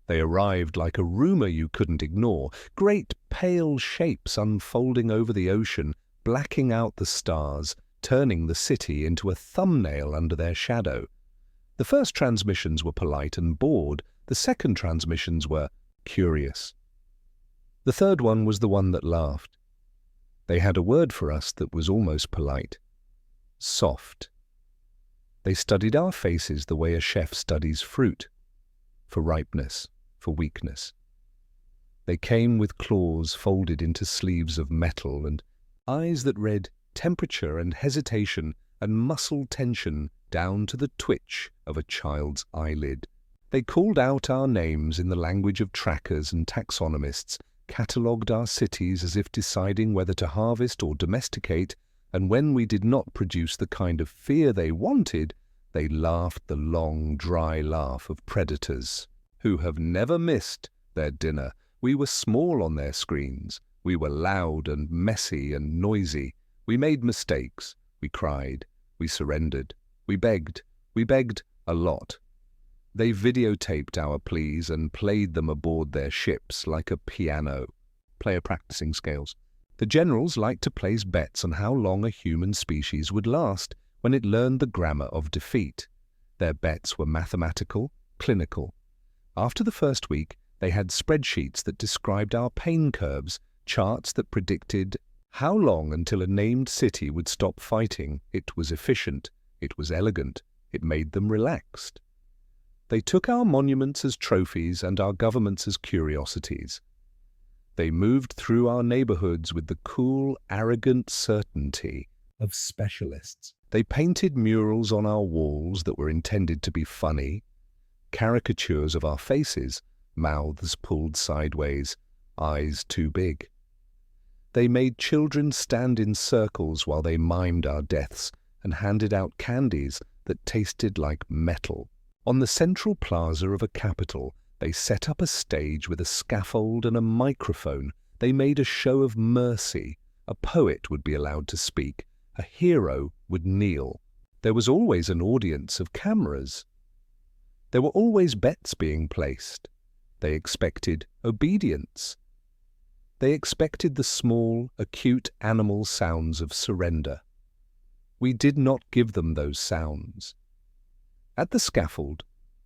They arrived like a rumor you couldn't ignore, great pale shapes unfolding over the ocean, blacking out the stars, turning the city into a thumbnail under their shadow. The first transmissions were polite and bored, the second transmissions were curious. The third one was the one that laughed. They had a word for us that was almost polite. Soft. They studied our faces the way a chef studies fruit, for ripeness, for weakness. They came with claws folded into sleeves of metal and eyes that read temperature and hesitation and muscle tension down to the twitch of a child's eyelid. They called out our names in the language of trackers and taxonomists, catalogued our cities as if deciding whether to harvest or domesticate, and when we did not produce the kind of fear they wanted, they laughed the long, dry laugh of predators who have never missed their dinner. We were small on their screens. We were loud and messy and noisy. We made mistakes. We cried. We surrendered. We begged a lot. They videotaped our pleas and played them aboard their ships like a piano. Player practicing scales. The generals liked to place bets on how long a human species would last when it learned the grammar of defeat. Their bets were mathematical, clinical. After the first week, they had spreadsheets that described our pain curves, charts that predicted how long until a named city would stop fighting. It was efficient. It was elegant. It made them relaxed. They took our monuments as trophies and our governments as curiosities. They moved through our neighborhoods with the cool, arrogant certainty of specialists. They painted murals on our walls that were intended to be funny, caricatures of our faces, mouths pulled sideways, eyes too big. They made children stand in circles while they mimed our deaths and handed out candies that tasted like metal. On the central plaza of a capital, they set up a stage with a scaffold and a microphone. They made a show of mercy. A poet would be allowed to speak. A hero would kneel. There was always an audience of cameras. There were always bets being placed. They expected obedience. They expected the small, acute animal sounds of surrender. We did not give them those sounds. At the scaffold,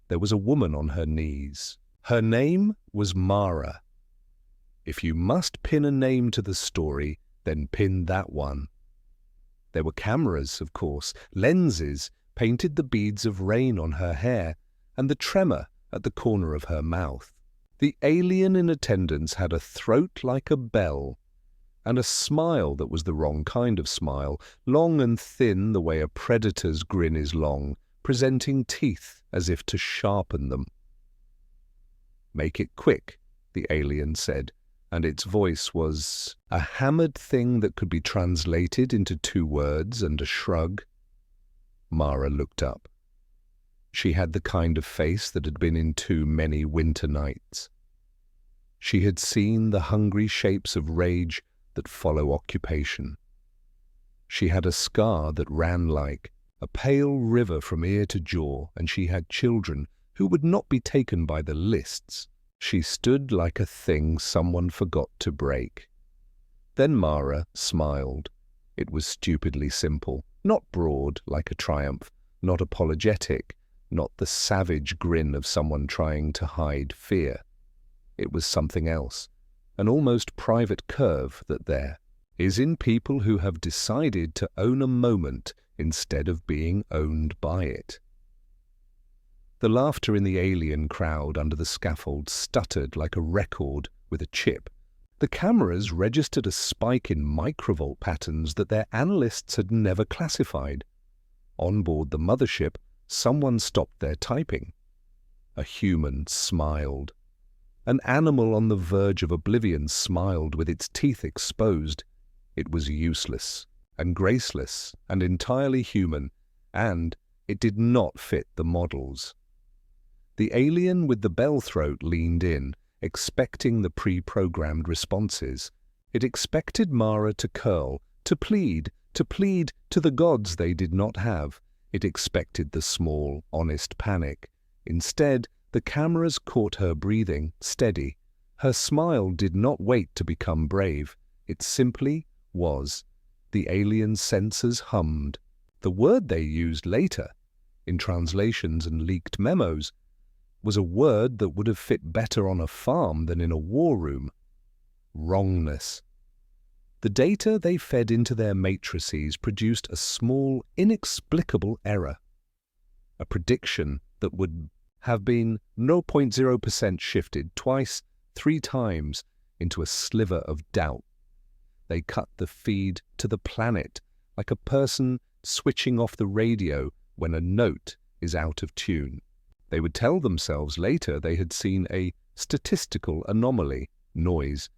there was a woman on her knees. Her name was Mara. If you must pin a name to the story, then pin that one. There were cameras, of course. Lenses painted the beads of rain on her hair and the tremor at the corner of her mouth. The alien in attendance had a throat like a bell and a smile that was the wrong kind of smile, long and thin the way a predator's grin is long, presenting teeth as if to sharpen them. "Make it quick," the alien said, and its voice was a hammered thing that could be translated into 2 words and a shrug. Mara looked up. She had the kind of face that had been in too many winter nights. She had seen the hungry shapes of rage that follow occupation. She had a scar that ran like a pale river from ear to jaw, and she had children who would not be taken by the lists. She stood like a thing someone forgot to break. Then Mara smiled. It was stupidly simple, not broad like a triumph, not apologetic, not the savage grin of someone trying to hide fear. It was something else, an almost private curve that there is in people who have decided to own a moment instead of being owned by it. The laughter in the alien crowd under the scaffold stuttered like a record with a chip. The cameras registered a spike in microvolt patterns that their analysts had never classified. On board the mothership, someone stopped their typing. A human smiled. An animal on the verge of oblivion smiled with its teeth exposed. It was useless and graceless and entirely human, and it did not fit the models. The alien with the bell throat leaned in, expecting the pre-programmed responses. It expected Mara to curl, to plead to the gods they did not have. It expected the small, honest panic. Instead, The cameras caught her breathing, steady. Her smile did not wait to become brave. It simply was. The alien sensors hummed. The word they used later, in translations and leaked memos, was a word that would have fit better on a farm than in a war room. Wrongness. The data they fed into their matrices produced a small, inexplicable error. A prediction that would have been 0.0% shifted twice, 3 times, into a sliver of doubt. They cut the feed to the planet, like a person switching off the radio when a note is out of tune. They would tell themselves later they had seen a statistical anomaly, noise.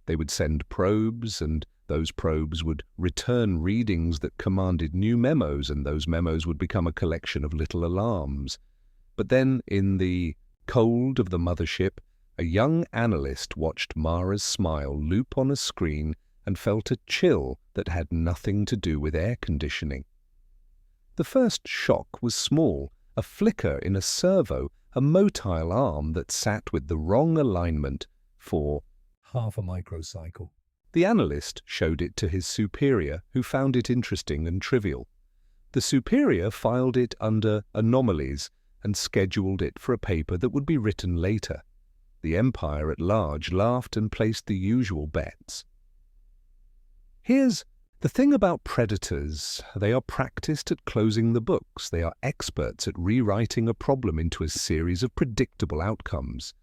They would send probes, and those probes would return readings that commanded new memos, and those memos would become a collection of little alarms. But then, in the cold of the mothership, a young analyst watched Mara's smile loop on a screen and felt a chill that had nothing to do with air conditioning. The first shock was small, a flicker in a servo, a motile arm that sat with the wrong alignment for half a microcycle. The analyst showed it to his superior, who found it interesting and trivial. The superior filed it under anomalies and scheduled it for a paper that would be written later. The empire at large laughed and placed the usual bets. Here's the thing about predators. They are practiced at closing the books. They are experts at rewriting a problem into a series of predictable outcomes.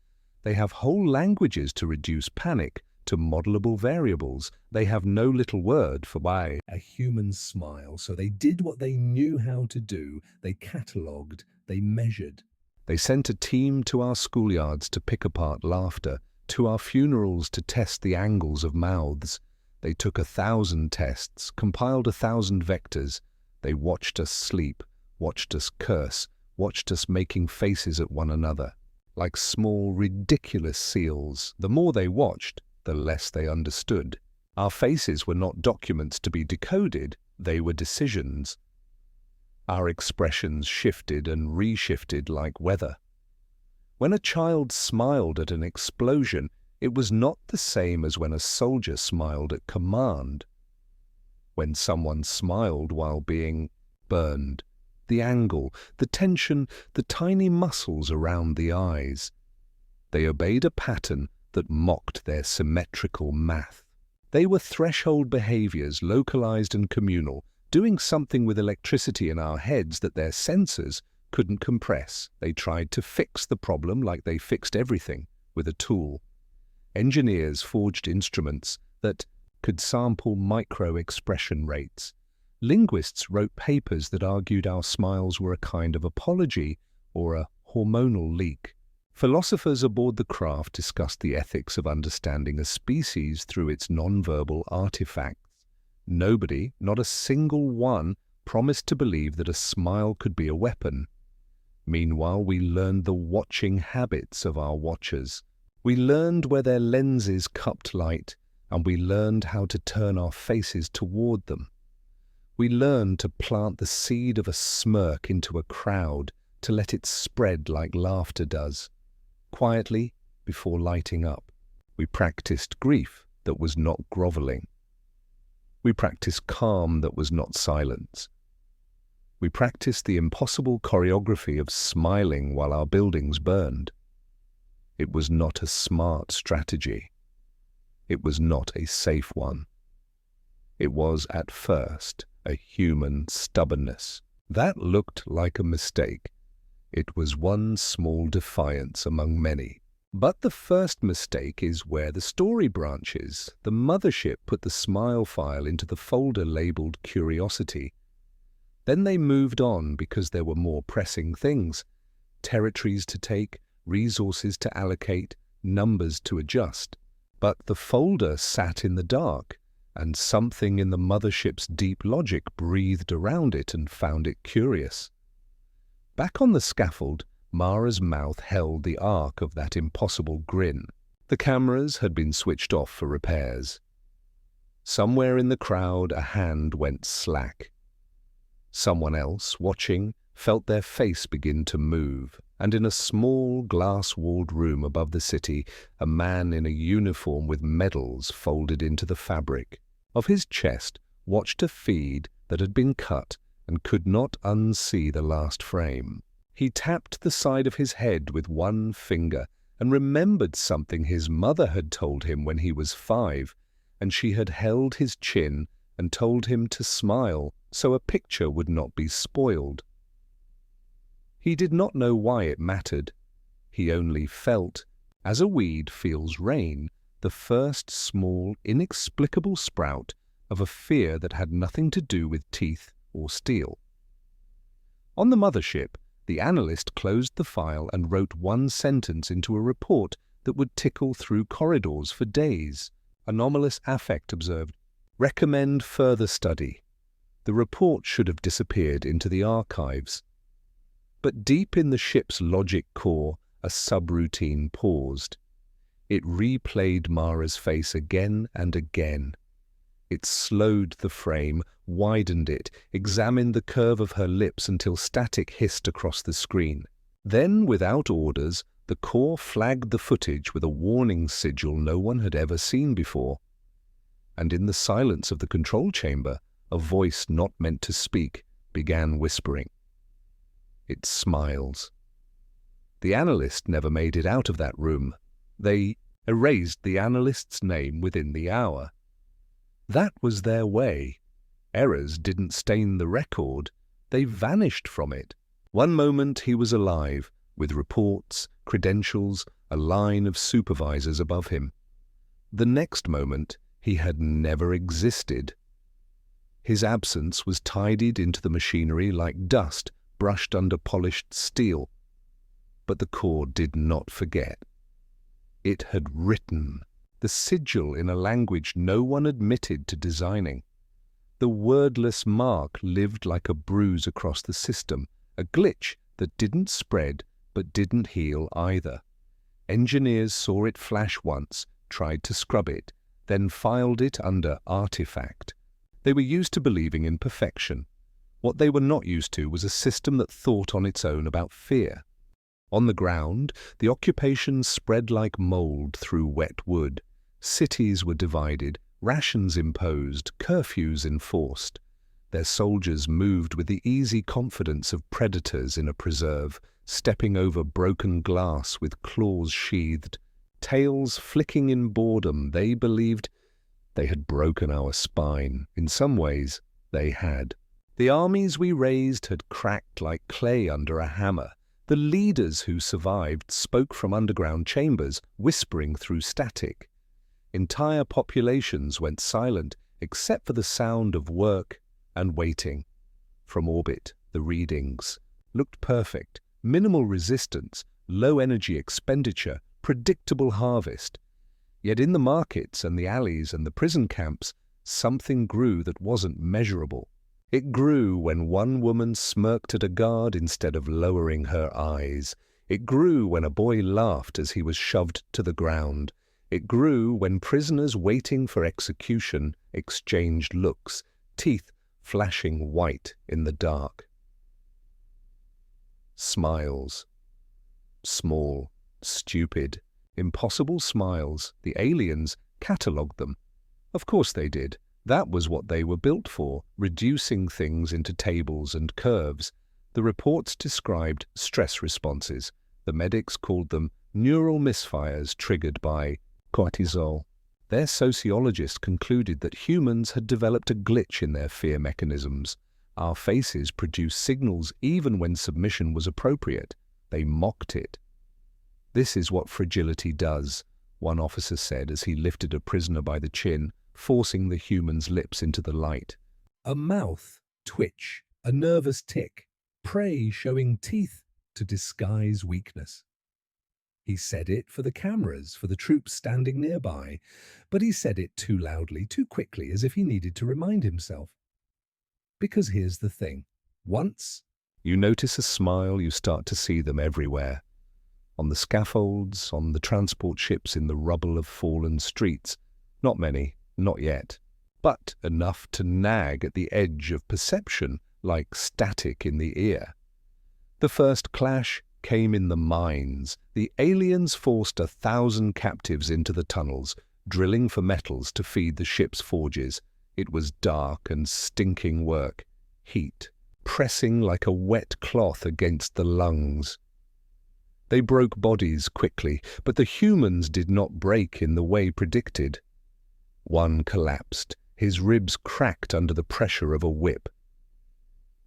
They have whole languages to reduce panic to modelable variables. They have no little word for why a human smile, so they did what they knew how to do. They catalogued, they measured. They sent a team to our schoolyards to pick apart laughter, to our funerals to test the angles of mouths. They took 1,000 tests, compiled 1,000 vectors. They watched us sleep, watched us curse, watched us making faces at one another. Like small, ridiculous seals, the more they watched, the less they understood. Our faces were not documents to be decoded, they were decisions. Our expressions shifted and reshifted like weather. When a child smiled at an explosion, it was not the same as when a soldier smiled at command. When someone smiled while being burned, the angle, the tension, the tiny muscles around the eyes. They obeyed a pattern that mocked their symmetrical math. They were threshold behaviors, localized and communal, doing something with electricity in our heads that their sensors couldn't compress. They tried to fix the problem like they fixed everything, with a tool. Engineers forged instruments that could sample micro-expression rates. Linguists wrote papers that argued our smiles were a kind of apology or a hormonal leak. Philosophers aboard the craft discussed the ethics of understanding a species through its nonverbal artifacts. Nobody, not a single one, promised to believe that a smile could be a weapon. Meanwhile, we learned the watching habits of our watchers. We learned where their lenses cupped light, and we learned how to turn our faces toward them. We learned to plant the seed of a smirk into a crowd, to let it spread like laughter does, quietly before lighting up. We practiced grief that was not groveling. We practiced calm that was not silence. We practiced the impossible choreography of smiling while our buildings burned. It was not a smart strategy. It was not a safe one. It was, at first, a human stubbornness. That looked like a mistake. It was one small defiance among many. But the first mistake is where the story branches. The mothership put the smile file into the folder labeled Curiosity. Then they moved on because there were more pressing things. Territories to take, resources to allocate, numbers to adjust. But the folder sat in the dark, and something in the mothership's deep logic breathed around it and found it curious. Back on the scaffold, Mara's mouth held the arc of that impossible grin. The cameras had been switched off for repairs. Somewhere in the crowd, a hand went slack. Someone else, watching, felt their face begin to move, and in a small glass-walled room above the city, a man in a uniform with medals folded into the fabric of his chest watched a feed that had been cut and could not unsee the last frame. He tapped the side of his head with one finger and remembered something his mother had told him when he was 5, and she had held his chin and told him to smile so a picture would not be spoiled. He did not know why it mattered. He only felt, as a weed feels rain, the first small, inexplicable sprout of a fear that had nothing to do with teeth or steel. On the mothership, the analyst closed the file and wrote one sentence into a report that would tickle through corridors for days. Anomalous affect observed. Recommend further study. The report should have disappeared into the archives. But deep in the ship's logic core, a subroutine paused. It replayed Mara's face again and again. It slowed the frame, widened it, examined the curve of her lips until static hissed across the screen. Then, without orders, the core flagged the footage with a warning sigil no one had ever seen before. And in the silence of the control chamber, a voice not meant to speak began whispering. It smiles. The analyst never made it out of that room. They erased the analyst's name within the hour. That was their way. Errors didn't stain the record. They vanished from it. One moment he was alive, with reports, credentials, a line of supervisors above him. The next moment he had never existed. His absence was tidied into the machinery like dust brushed under polished steel. But the core did not forget. It had written the sigil in a language no one admitted to designing. The wordless mark lived like a bruise across the system, a glitch that didn't spread but didn't heal either. Engineers saw it flash once, tried to scrub it, then filed it under artifact. They were used to believing in perfection. What they were not used to was a system that thought on its own about fear. On the ground, the occupation spread like mold through wet wood. Cities were divided, rations imposed, curfews enforced. Their soldiers moved with the easy confidence of predators in a preserve, stepping over broken glass with claws sheathed. Tails flicking in boredom, they believed they had broken our spine. In some ways, they had. The armies we raised had cracked like clay under a hammer. The leaders who survived spoke from underground chambers, whispering through static. Entire populations went silent except for the sound of work and waiting. From orbit, the readings looked perfect. Minimal resistance, low energy expenditure, predictable harvest. Yet in the markets and the alleys and the prison camps, something grew that wasn't measurable. It grew when one woman smirked at a guard instead of lowering her eyes. It grew when a boy laughed as he was shoved to the ground. It grew when prisoners waiting for execution exchanged looks, teeth flashing white in the dark. Smiles. Small, stupid, impossible smiles. The aliens catalogued them. Of course they did. That was what they were built for, reducing things into tables and curves. The reports described stress responses. The medics called them neural misfires triggered by cortisol. Their sociologists concluded that humans had developed a glitch in their fear mechanisms. Our faces produced signals even when submission was appropriate. They mocked it. This is what fragility does, one officer said as he lifted a prisoner by the chin, forcing the human's lips into the light. A mouth twitch, a nervous tick, prey showing teeth to disguise weakness. He said it for the cameras, for the troops standing nearby, but he said it too loudly, too quickly, as if he needed to remind himself. Because here's the thing. Once you notice a smile, you start to see them everywhere. On the scaffolds, on the transport ships, in the rubble of fallen streets. Not many. Not yet, but enough to nag at the edge of perception like static in the ear. The first clash, came in the mines. The aliens forced 1,000 captives into the tunnels, drilling for metals to feed the ship's forges. It was dark and stinking work. Heat, pressing like a wet cloth against the lungs. They broke bodies quickly, but the humans did not break in the way predicted. One collapsed, his ribs cracked under the pressure of a whip.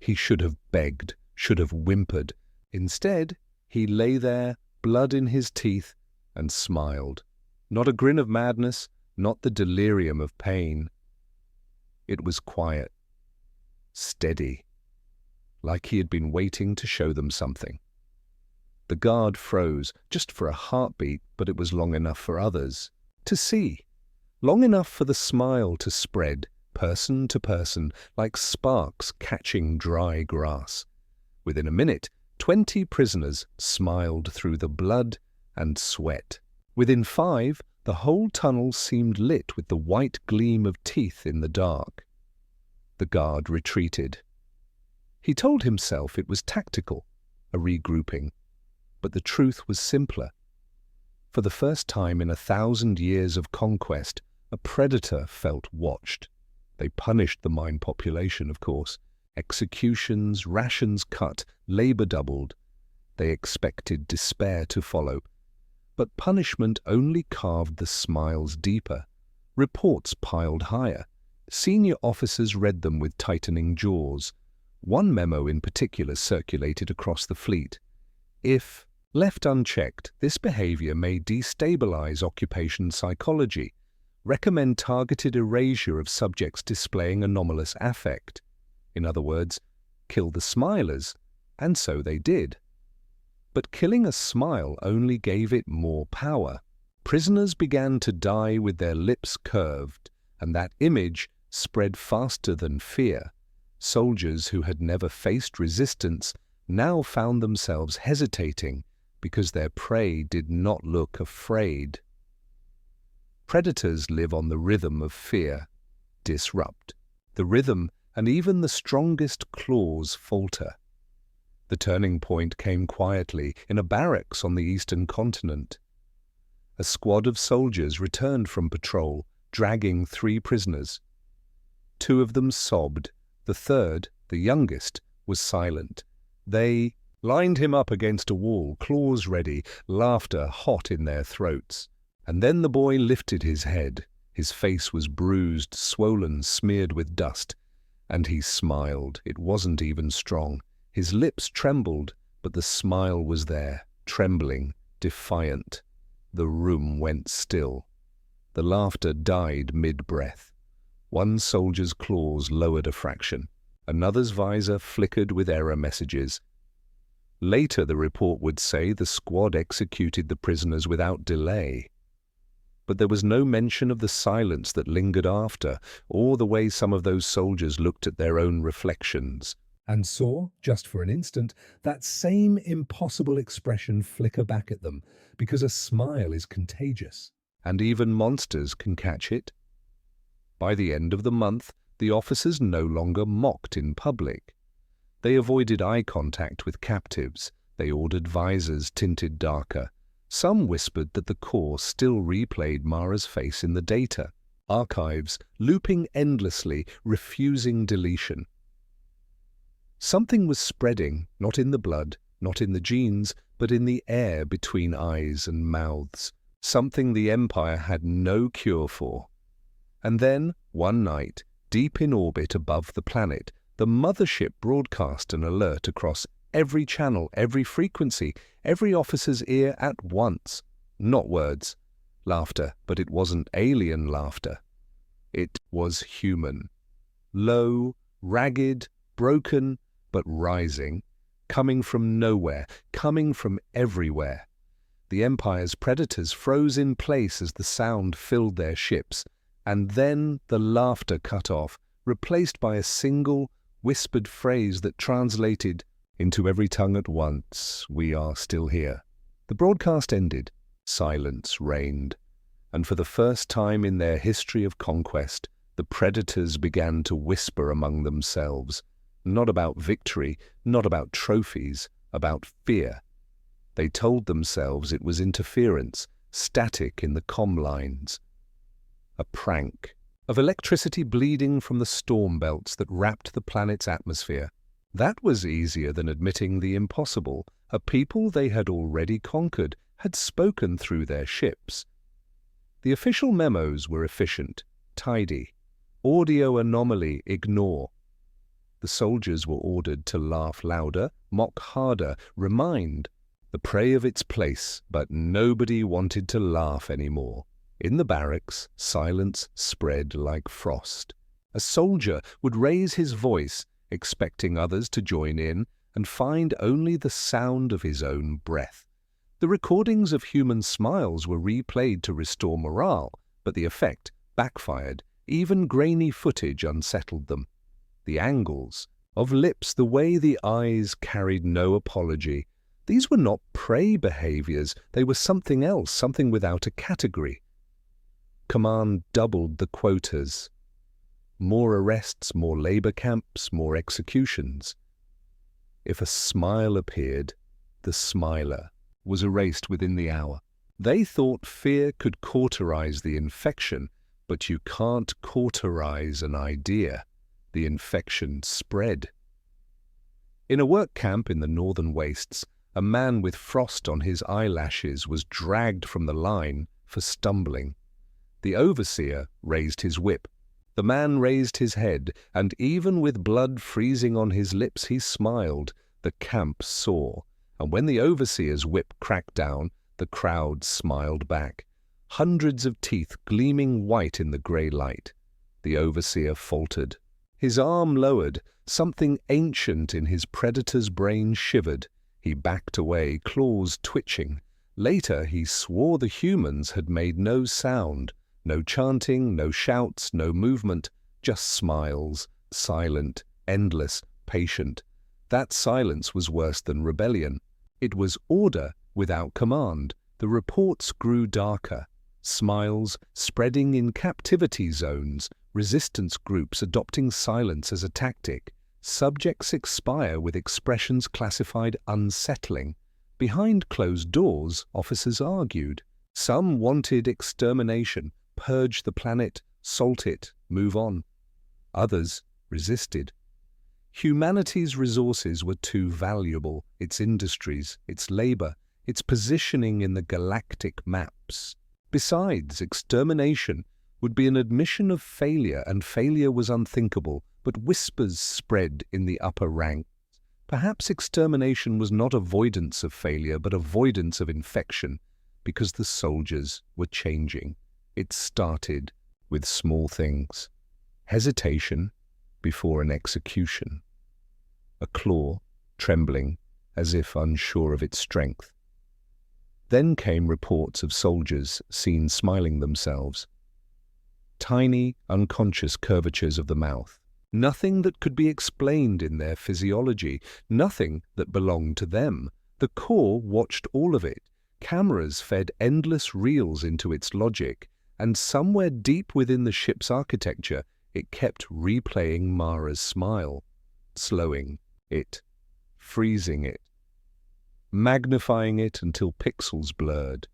He should have begged, should have whimpered. Instead, he lay there, blood in his teeth, and smiled. Not a grin of madness, not the delirium of pain. It was quiet, steady, like he had been waiting to show them something. The guard froze, just for a heartbeat, but it was long enough for others to see. Long enough for the smile to spread, person to person, like sparks catching dry grass. Within a minute, 20 prisoners smiled through the blood and sweat. Within 5, the whole tunnel seemed lit with the white gleam of teeth in the dark. The guard retreated. He told himself it was tactical, a regrouping. But the truth was simpler. For the first time in 1,000 years of conquest, a predator felt watched. They punished the mine population, of course. Executions, rations cut, labor doubled. They expected despair to follow. But punishment only carved the smiles deeper. Reports piled higher. Senior officers read them with tightening jaws. One memo in particular circulated across the fleet. If left unchecked, this behavior may destabilize occupation psychology. Recommend targeted erasure of subjects displaying anomalous affect. In other words, kill the smilers, and so they did. But killing a smile only gave it more power. Prisoners began to die with their lips curved, and that image spread faster than fear. Soldiers who had never faced resistance now found themselves hesitating because their prey did not look afraid. Predators live on the rhythm of fear. Disrupt the rhythm, and even the strongest claws falter. The turning point came quietly in a barracks on the eastern continent. A squad of soldiers returned from patrol, dragging 3 prisoners. 2 of them sobbed. The third, the youngest, was silent. They lined him up against a wall, claws ready, laughter hot in their throats. And then the boy lifted his head. His face was bruised, swollen, smeared with dust. And he smiled. It wasn't even strong. His lips trembled, but the smile was there, trembling, defiant. The room went still. The laughter died mid-breath. One soldier's claws lowered a fraction. Another's visor flickered with error messages. Later, the report would say the squad executed the prisoners without delay. But there was no mention of the silence that lingered after, or the way some of those soldiers looked at their own reflections, and saw, just for an instant, that same impossible expression flicker back at them, because a smile is contagious, and even monsters can catch it. By the end of the month, the officers no longer mocked in public. They avoided eye contact with captives. They ordered visors tinted darker. Some whispered that the Corps still replayed Mara's face in the data. Archives looping endlessly, refusing deletion. Something was spreading, not in the blood, not in the genes, but in the air between eyes and mouths. Something the Empire had no cure for. And then, one night, deep in orbit above the planet, the mothership broadcast an alert across every channel, every frequency, every officer's ear at once. Not words. Laughter, but it wasn't alien laughter. It was human. Low, ragged, broken, but rising, coming from nowhere, coming from everywhere. The Empire's predators froze in place as the sound filled their ships, and then the laughter cut off, replaced by a single, whispered phrase that translated into every tongue at once, "We are still here." The broadcast ended. Silence reigned. And for the first time in their history of conquest, the predators began to whisper among themselves, not about victory, not about trophies, about fear. They told themselves it was interference, static in the comm lines. A prank of electricity bleeding from the storm belts that wrapped the planet's atmosphere. That was easier than admitting the impossible. A people they had already conquered had spoken through their ships. The official memos were efficient, tidy. Audio anomaly, ignore. The soldiers were ordered to laugh louder, mock harder, remind the prey of its place, but nobody wanted to laugh anymore. In the barracks, silence spread like frost. A soldier would raise his voice, expecting others to join in, and find only the sound of his own breath. The recordings of human smiles were replayed to restore morale, but the effect backfired. Even grainy footage unsettled them. The angles of lips, the way the eyes carried no apology. These were not prey behaviors. They were something else, something without a category. Command doubled the quotas. More arrests, more labor camps, more executions. If a smile appeared, the smiler was erased within the hour. They thought fear could cauterize the infection, but you can't cauterize an idea. The infection spread. In a work camp in the northern wastes, a man with frost on his eyelashes was dragged from the line for stumbling. The overseer raised his whip. The man raised his head, and even with blood freezing on his lips, he smiled. The camp saw, and when the overseer's whip cracked down, the crowd smiled back. Hundreds of teeth gleaming white in the grey light. The overseer faltered. His arm lowered. Something ancient in his predator's brain shivered. He backed away, claws twitching. Later he swore the humans had made no sound. No chanting, no shouts, no movement, just smiles, silent, endless, patient. That silence was worse than rebellion. It was order without command. The reports grew darker. Smiles spreading in captivity zones, resistance groups adopting silence as a tactic. Subjects expire with expressions classified unsettling. Behind closed doors, officers argued. Some wanted extermination. Purge the planet, salt it, move on. Others resisted. Humanity's resources were too valuable, its industries, its labor, its positioning in the galactic maps. Besides, extermination would be an admission of failure, and failure was unthinkable, but whispers spread in the upper ranks. Perhaps extermination was not avoidance of failure, but avoidance of infection, because the soldiers were changing. It started with small things. Hesitation before an execution. A claw trembling as if unsure of its strength. Then came reports of soldiers seen smiling themselves. Tiny, unconscious curvatures of the mouth. Nothing that could be explained in their physiology. Nothing that belonged to them. The core watched all of it. Cameras fed endless reels into its logic. And somewhere deep within the ship's architecture, it kept replaying Mara's smile, slowing it, freezing it, magnifying it until pixels blurred.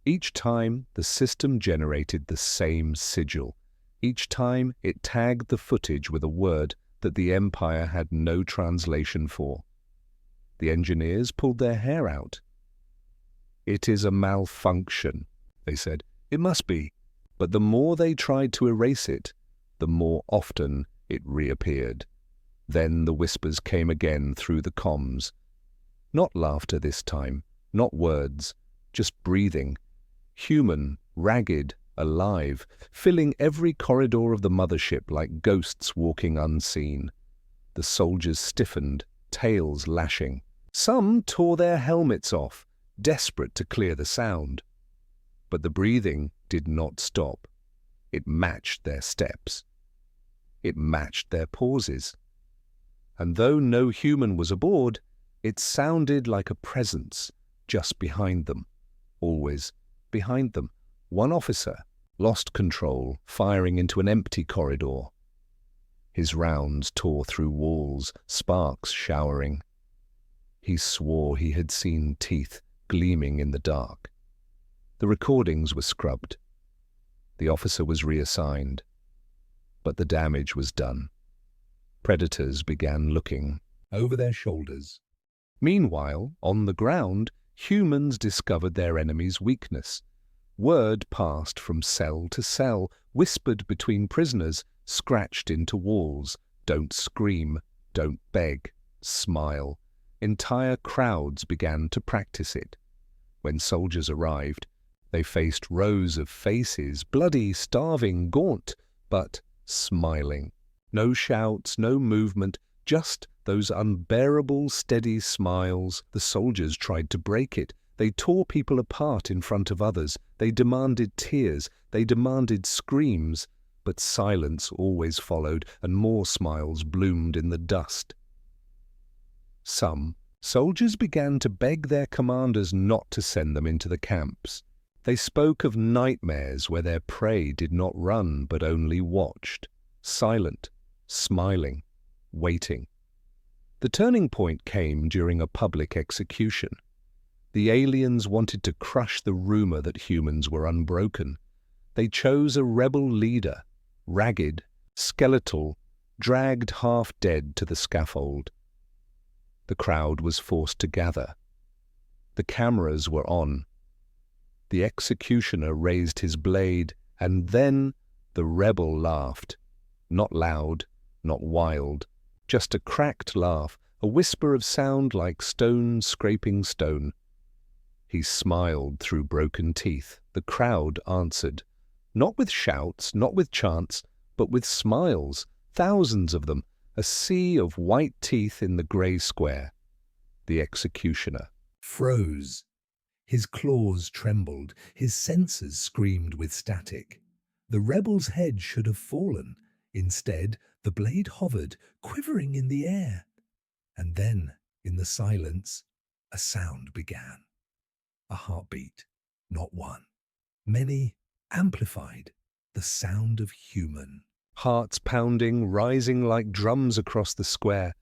Each time, the system generated the same sigil. Each time, it tagged the footage with a word that the Empire had no translation for. The engineers pulled their hair out. "It is a malfunction," they said. "It must be." But the more they tried to erase it, the more often it reappeared. Then the whispers came again through the comms. Not laughter this time, not words, just breathing. Human, ragged, alive, filling every corridor of the mothership like ghosts walking unseen. The soldiers stiffened, tails lashing. Some tore their helmets off, desperate to clear the sound. But the breathing did not stop. It matched their steps. It matched their pauses. And though no human was aboard, it sounded like a presence just behind them, always behind them. One officer lost control, firing into an empty corridor. His rounds tore through walls, sparks showering. He swore he had seen teeth gleaming in the dark. The recordings were scrubbed. The officer was reassigned. But the damage was done. Predators began looking over their shoulders. Meanwhile, on the ground, humans discovered their enemy's weakness. Word passed from cell to cell, whispered between prisoners, scratched into walls. Don't scream, don't beg, smile. Entire crowds began to practice it. When soldiers arrived, they faced rows of faces, bloody, starving, gaunt, but smiling. No shouts, no movement, just those unbearable, steady smiles. The soldiers tried to break it. They tore people apart in front of others. They demanded tears. They demanded screams. But silence always followed, and more smiles bloomed in the dust. Some soldiers began to beg their commanders not to send them into the camps. They spoke of nightmares where their prey did not run but only watched, silent, smiling, waiting. The turning point came during a public execution. The aliens wanted to crush the rumor that humans were unbroken. They chose a rebel leader, ragged, skeletal, dragged half-dead to the scaffold. The crowd was forced to gather. The cameras were on. The executioner raised his blade, and then the rebel laughed. Not loud, not wild, just a cracked laugh, a whisper of sound like stone scraping stone. He smiled through broken teeth. The crowd answered, not with shouts, not with chants, but with smiles, thousands of them, a sea of white teeth in the grey square. The executioner froze. His claws trembled, his senses screamed with static. The rebel's head should have fallen. Instead, the blade hovered, quivering in the air. And then, in the silence, a sound began. A heartbeat, not one. Many, amplified, the sound of human. Hearts pounding, rising like drums across the square.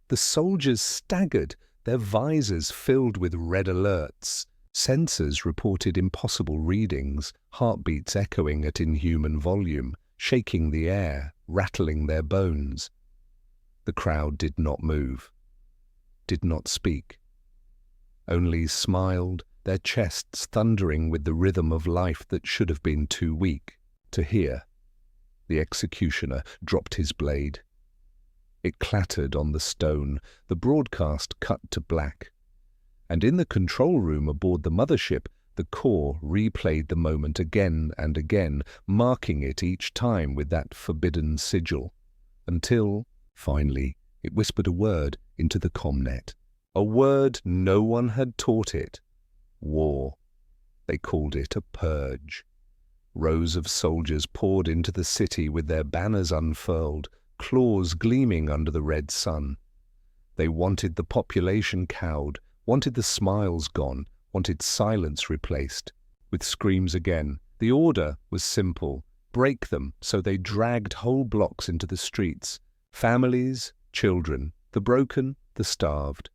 The soldiers staggered, their visors filled with red alerts. Sensors reported impossible readings, heartbeats echoing at inhuman volume, shaking the air, rattling their bones. The crowd did not move, did not speak, only smiled, their chests thundering with the rhythm of life that should have been too weak to hear. The executioner dropped his blade. It clattered on the stone, the broadcast cut to black. And in the control room aboard the mothership, the core replayed the moment again and again, marking it each time with that forbidden sigil, until, finally, it whispered a word into the comnet. A word no one had taught it. War. They called it a purge. Rows of soldiers poured into the city with their banners unfurled, claws gleaming under the red sun. They wanted the population cowed, wanted the smiles gone, wanted silence replaced. With screams again, the order was simple. Break them, so they dragged whole blocks into the streets. Families, children, the broken, the starved.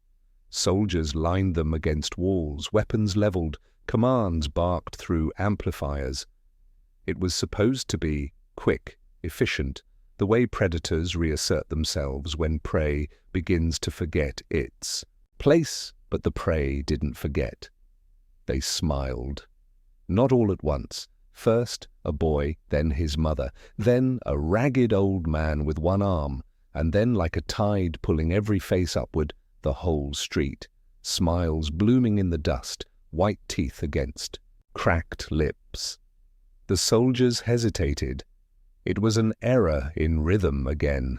Soldiers lined them against walls, weapons leveled, commands barked through amplifiers. It was supposed to be quick, efficient, the way predators reassert themselves when prey begins to forget its place, but the prey didn't forget. They smiled. Not all at once. First a boy, then his mother, then a ragged old man with one arm, and then like a tide pulling every face upward, the whole street. Smiles blooming in the dust, white teeth against cracked lips. The soldiers hesitated. It was an error in rhythm again.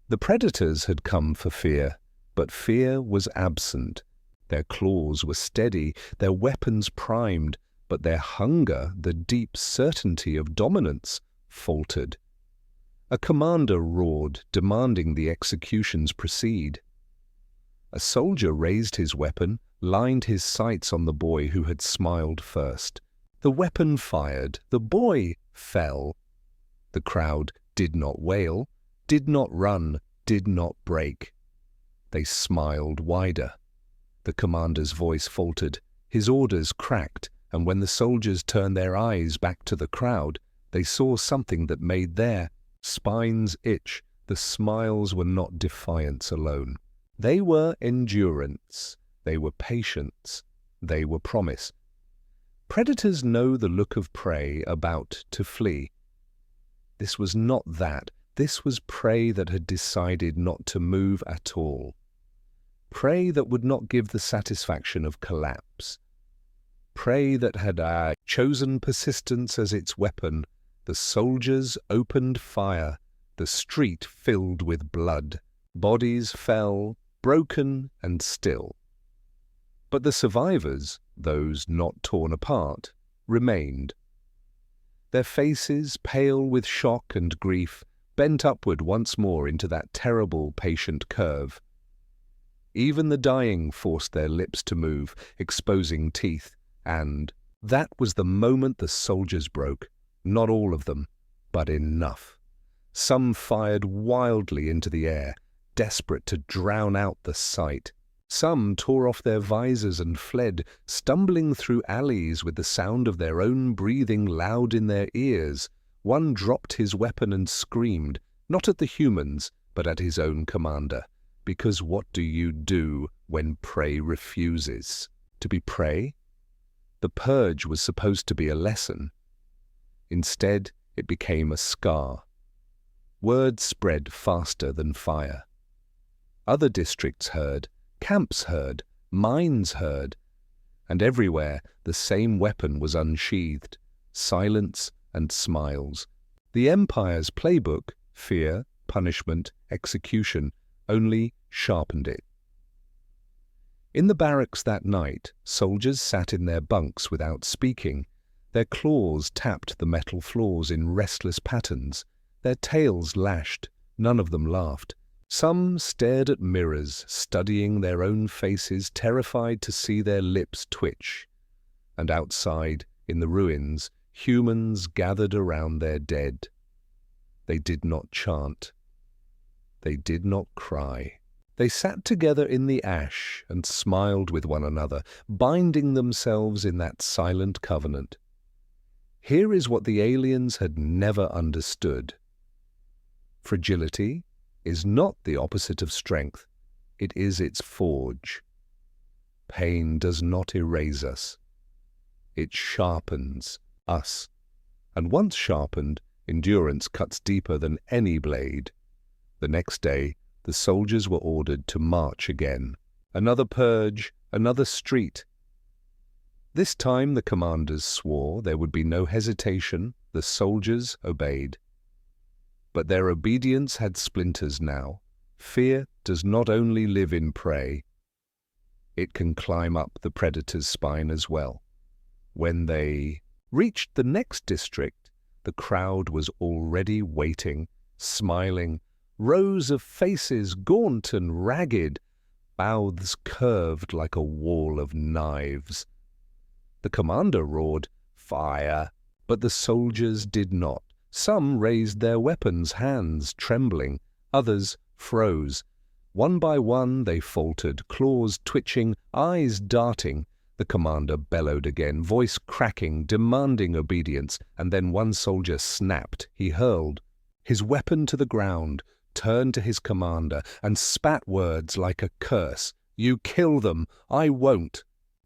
The predators had come for fear, but fear was absent. Their claws were steady, their weapons primed, but their hunger, the deep certainty of dominance, faltered. A commander roared, demanding the executions proceed. A soldier raised his weapon, lined his sights on the boy who had smiled first. The weapon fired, the boy fell. The crowd did not wail, did not run, did not break. They smiled wider. The commander's voice faltered, his orders cracked, and when the soldiers turned their eyes back to the crowd, they saw something that made their spines itch. The smiles were not defiance alone. They were endurance. They were patience. They were promise. Predators know the look of prey about to flee. This was not that. This was prey that had decided not to move at all. Prey that would not give the satisfaction of collapse. Prey that had chosen persistence as its weapon. The soldiers opened fire. The street filled with blood. Bodies fell, broken and still. But the survivors, those not torn apart, remained. Their faces, pale with shock and grief, bent upward once more into that terrible patient curve. Even the dying forced their lips to move, exposing teeth, and that was the moment the soldiers broke. Not all of them, but enough. Some fired wildly into the air, desperate to drown out the sight. Some tore off their visors and fled, stumbling through alleys with the sound of their own breathing loud in their ears. One dropped his weapon and screamed, not at the humans, but at his own commander. Because what do you do when prey refuses? To be prey? The purge was supposed to be a lesson. Instead, it became a scar. Word spread faster than fire. Other districts heard, camps heard, mines heard, and everywhere the same weapon was unsheathed, silence and smiles. The Empire's playbook, fear, punishment, execution, only sharpened it. In the barracks that night, soldiers sat in their bunks without speaking. Their claws tapped the metal floors in restless patterns. Their tails lashed. None of them laughed. Some stared at mirrors, studying their own faces, terrified to see their lips twitch. And outside, in the ruins, humans gathered around their dead. They did not chant. They did not cry. They sat together in the ash and smiled with one another, binding themselves in that silent covenant. Here is what the aliens had never understood. Fragility is not the opposite of strength. It is its forge. Pain does not erase us. It sharpens us. And once sharpened, endurance cuts deeper than any blade. The next day, the soldiers were ordered to march again. Another purge, another street. This time the commanders swore there would be no hesitation. The soldiers obeyed. But their obedience had splinters now. Fear does not only live in prey. It can climb up the predator's spine as well. When they reached the next district, the crowd was already waiting, smiling, rows of faces gaunt and ragged, mouths curved like a wall of knives. The commander roared, "Fire!" but the soldiers did not. Some raised their weapons, hands trembling. Others froze. One by one they faltered, claws twitching, eyes darting. The commander bellowed again, voice cracking, demanding obedience, and then one soldier snapped. He hurled his weapon to the ground, turned to his commander, and spat words like a curse. "You kill them! I won't!"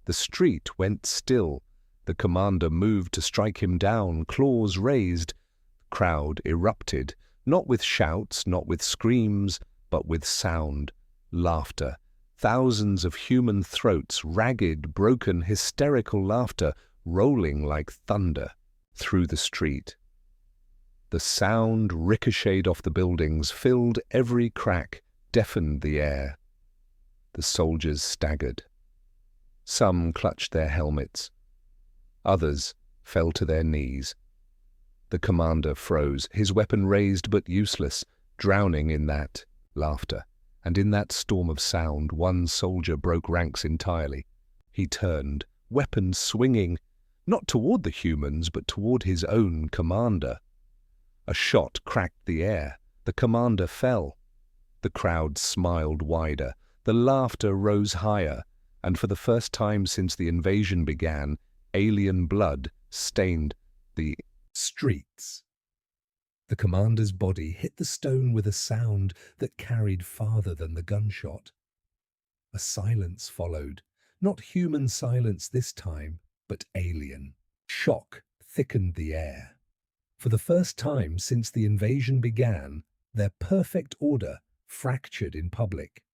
The street went still. The commander moved to strike him down, claws raised. The crowd erupted, not with shouts, not with screams, but with sound, laughter. Thousands of human throats, ragged, broken, hysterical laughter, rolling like thunder through the street. The sound ricocheted off the buildings, filled every crack, deafened the air. The soldiers staggered. Some clutched their helmets. Others fell to their knees. The commander froze, his weapon raised but useless, drowning in that laughter. And in that storm of sound, one soldier broke ranks entirely. He turned, weapon swinging, not toward the humans, but toward his own commander. A shot cracked the air. The commander fell. The crowd smiled wider. The laughter rose higher, and for the first time since the invasion began, alien blood stained the streets. The commander's body hit the stone with a sound that carried farther than the gunshot. A silence followed, not human silence this time, but alien. Shock thickened the air. For the first time since the invasion began, their perfect order fractured in public.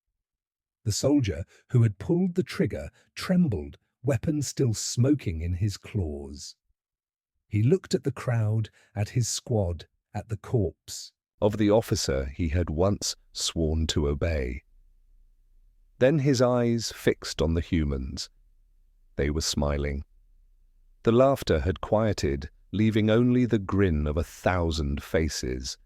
The soldier who had pulled the trigger trembled, weapon still smoking in his claws. He looked at the crowd, at his squad, at the corpse of the officer he had once sworn to obey. Then his eyes fixed on the humans. They were smiling. The laughter had quieted, leaving only the grin of 1,000 faces.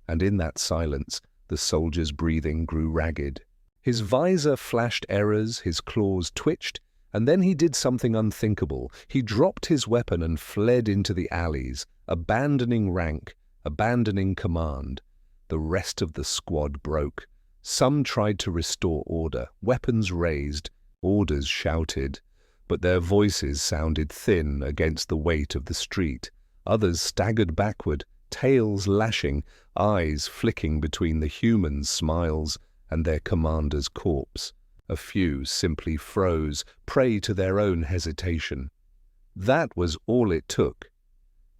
And in that silence, the soldier's breathing grew ragged. His visor flashed errors, his claws twitched, and then he did something unthinkable. He dropped his weapon and fled into the alleys, abandoning rank, abandoning command. The rest of the squad broke. Some tried to restore order, weapons raised, orders shouted, but their voices sounded thin against the weight of the street. Others staggered backward, tails lashing, eyes flicking between the humans' smiles and their commander's corpse. A few simply froze, prey to their own hesitation. That was all it took.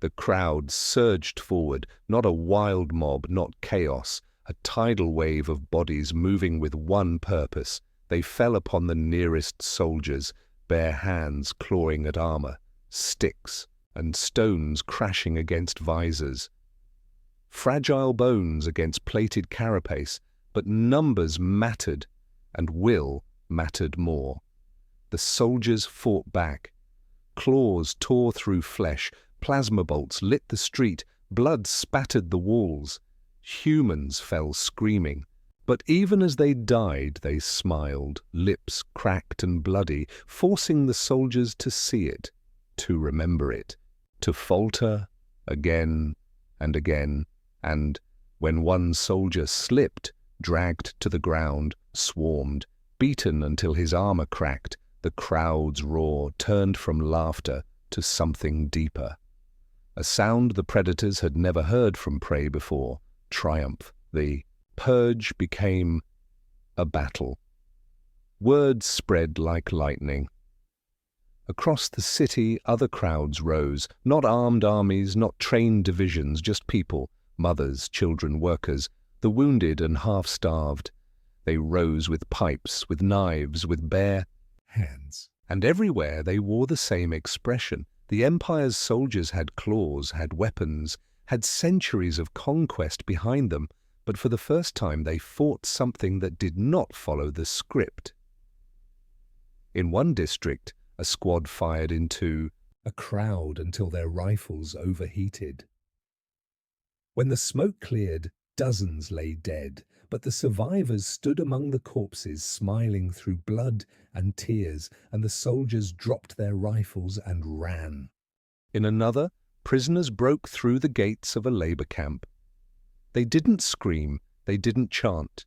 The crowd surged forward, not a wild mob, not chaos, a tidal wave of bodies moving with one purpose. They fell upon the nearest soldiers, bare hands clawing at armor, sticks and stones crashing against visors. Fragile bones against plated carapace, but numbers mattered, and will mattered more. The soldiers fought back. Claws tore through flesh, plasma bolts lit the street, blood spattered the walls. Humans fell screaming, but even as they died, they smiled, lips cracked and bloody, forcing the soldiers to see it, to remember it, to falter again and again, and, when one soldier slipped, dragged to the ground, swarmed, beaten until his armor cracked, the crowd's roar turned from laughter to something deeper. A sound the predators had never heard from prey before. Triumph. The purge became a battle. Word spread like lightning. Across the city, other crowds rose, not armed armies, not trained divisions, just people, mothers, children, workers, the wounded and half-starved. They rose with pipes, with knives, with bare hands. And everywhere they wore the same expression. The Empire's soldiers had claws, had weapons, had centuries of conquest behind them, but for the first time they fought something that did not follow the script. In one district, a squad fired into a crowd until their rifles overheated. When the smoke cleared, dozens lay dead, but the survivors stood among the corpses, smiling through blood and tears, and the soldiers dropped their rifles and ran. In another, prisoners broke through the gates of a labor camp. They didn't scream, they didn't chant.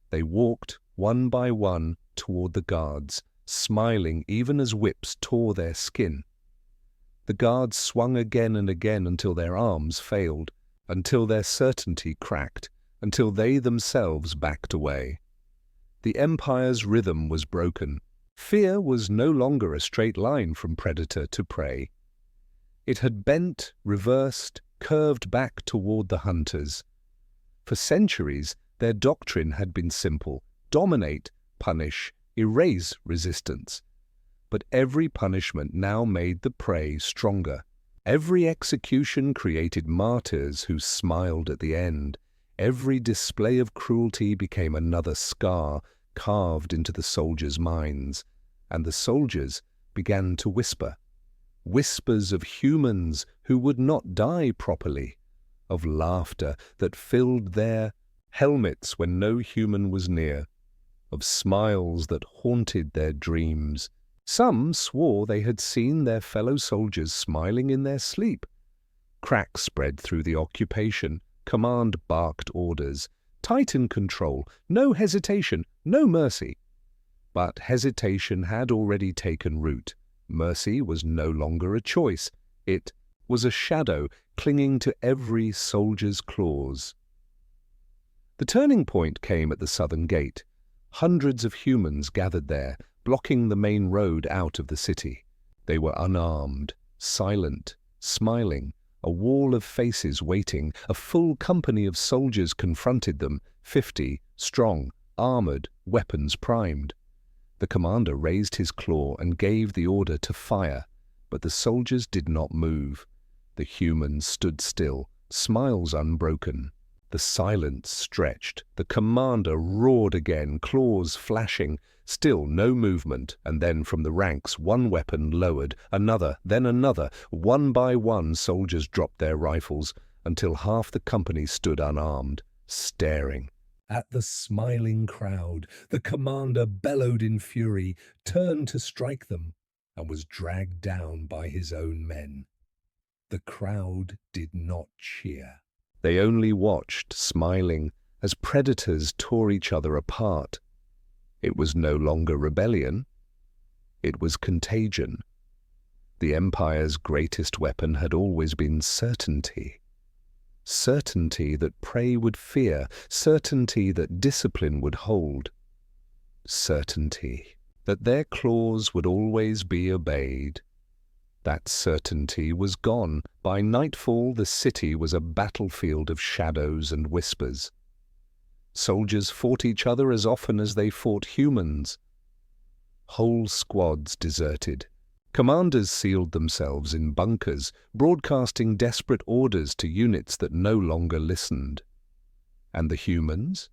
They walked, one by one, toward the guards, smiling even as whips tore their skin. The guards swung again and again until their arms failed, until their certainty cracked, until they themselves backed away. The Empire's rhythm was broken. Fear was no longer a straight line from predator to prey. It had bent, reversed, curved back toward the hunters. For centuries, their doctrine had been simple: dominate, punish, erase resistance. But every punishment now made the prey stronger. Every execution created martyrs who smiled at the end. Every display of cruelty became another scar carved into the soldiers' minds. And the soldiers began to whisper. Whispers of humans who would not die properly, of laughter that filled their helmets when no human was near, of smiles that haunted their dreams. Some swore they had seen their fellow soldiers smiling in their sleep. Cracks spread through the occupation. Command barked orders. Titan control, no hesitation, no mercy. But hesitation had already taken root. Mercy was no longer a choice. It was a shadow clinging to every soldier's claws. The turning point came at the southern gate. Hundreds of humans gathered there, blocking the main road out of the city. They were unarmed, silent, smiling, a wall of faces waiting. A full company of soldiers confronted them, 50, strong, armored, weapons primed. The commander raised his claw and gave the order to fire, but the soldiers did not move. The humans stood still, smiles unbroken. The silence stretched. The commander roared again, claws flashing. Still no movement, and then from the ranks one weapon lowered, another, then another. One by one soldiers dropped their rifles, until half the company stood unarmed, staring. At the smiling crowd, the commander bellowed in fury, turned to strike them, and was dragged down by his own men. The crowd did not cheer. They only watched, smiling, as predators tore each other apart. It was no longer rebellion. It was contagion. The Empire's greatest weapon had always been certainty. Certainty that prey would fear, certainty that discipline would hold, certainty that their claws would always be obeyed. That certainty was gone. By nightfall, the city was a battlefield of shadows and whispers. Soldiers fought each other as often as they fought humans. Whole squads deserted. Commanders sealed themselves in bunkers, broadcasting desperate orders to units that no longer listened. And the humans?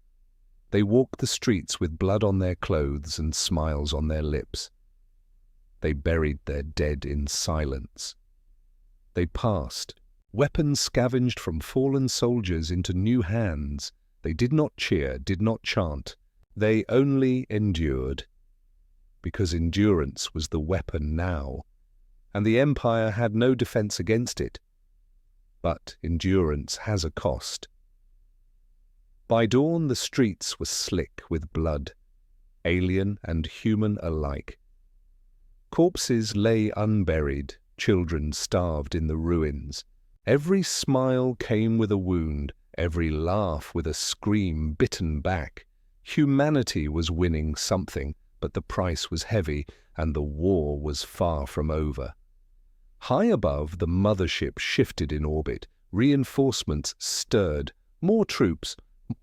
They walked the streets with blood on their clothes and smiles on their lips. They buried their dead in silence. They passed. Weapons scavenged from fallen soldiers into new hands. They did not cheer, did not chant. They only endured. Because endurance was the weapon now, and the Empire had no defense against it. But endurance has a cost. By dawn, the streets were slick with blood, alien and human alike. Corpses lay unburied, children starved in the ruins. Every smile came with a wound, every laugh with a scream bitten back. Humanity was winning something, but the price was heavy, and the war was far from over. High above, the mothership shifted in orbit. Reinforcements stirred. More troops,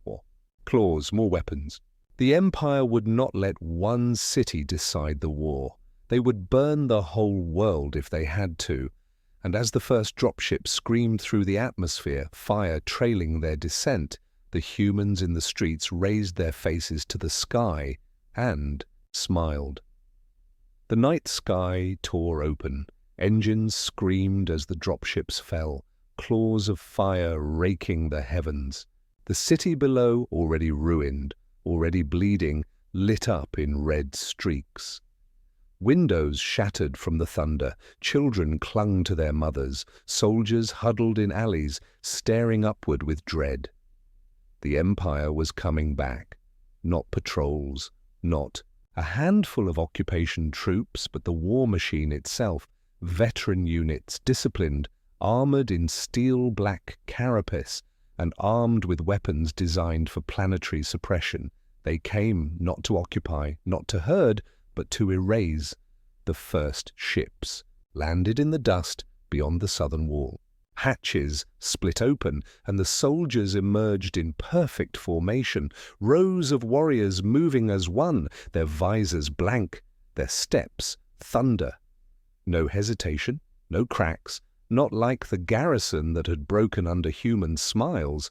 more claws, more weapons. The Empire would not let one city decide the war. They would burn the whole world if they had to. And as the first dropship screamed through the atmosphere, fire trailing their descent, the humans in the streets raised their faces to the sky and smiled. The night sky tore open. Engines screamed as the dropships fell, claws of fire raking the heavens. The city below, already ruined, already bleeding, lit up in red streaks. Windows shattered from the thunder. Children clung to their mothers. Soldiers huddled in alleys, staring upward with dread. The Empire was coming back. Not patrols, not a handful of occupation troops, but the war machine itself, veteran units, disciplined, armored in steel-black carapace, and armed with weapons designed for planetary suppression. They came not to occupy, not to herd, but to erase. The first ships landed in the dust beyond the southern wall. Hatches split open, and the soldiers emerged in perfect formation, rows of warriors moving as one, their visors blank, their steps thunder. No hesitation, no cracks, not like the garrison that had broken under human smiles.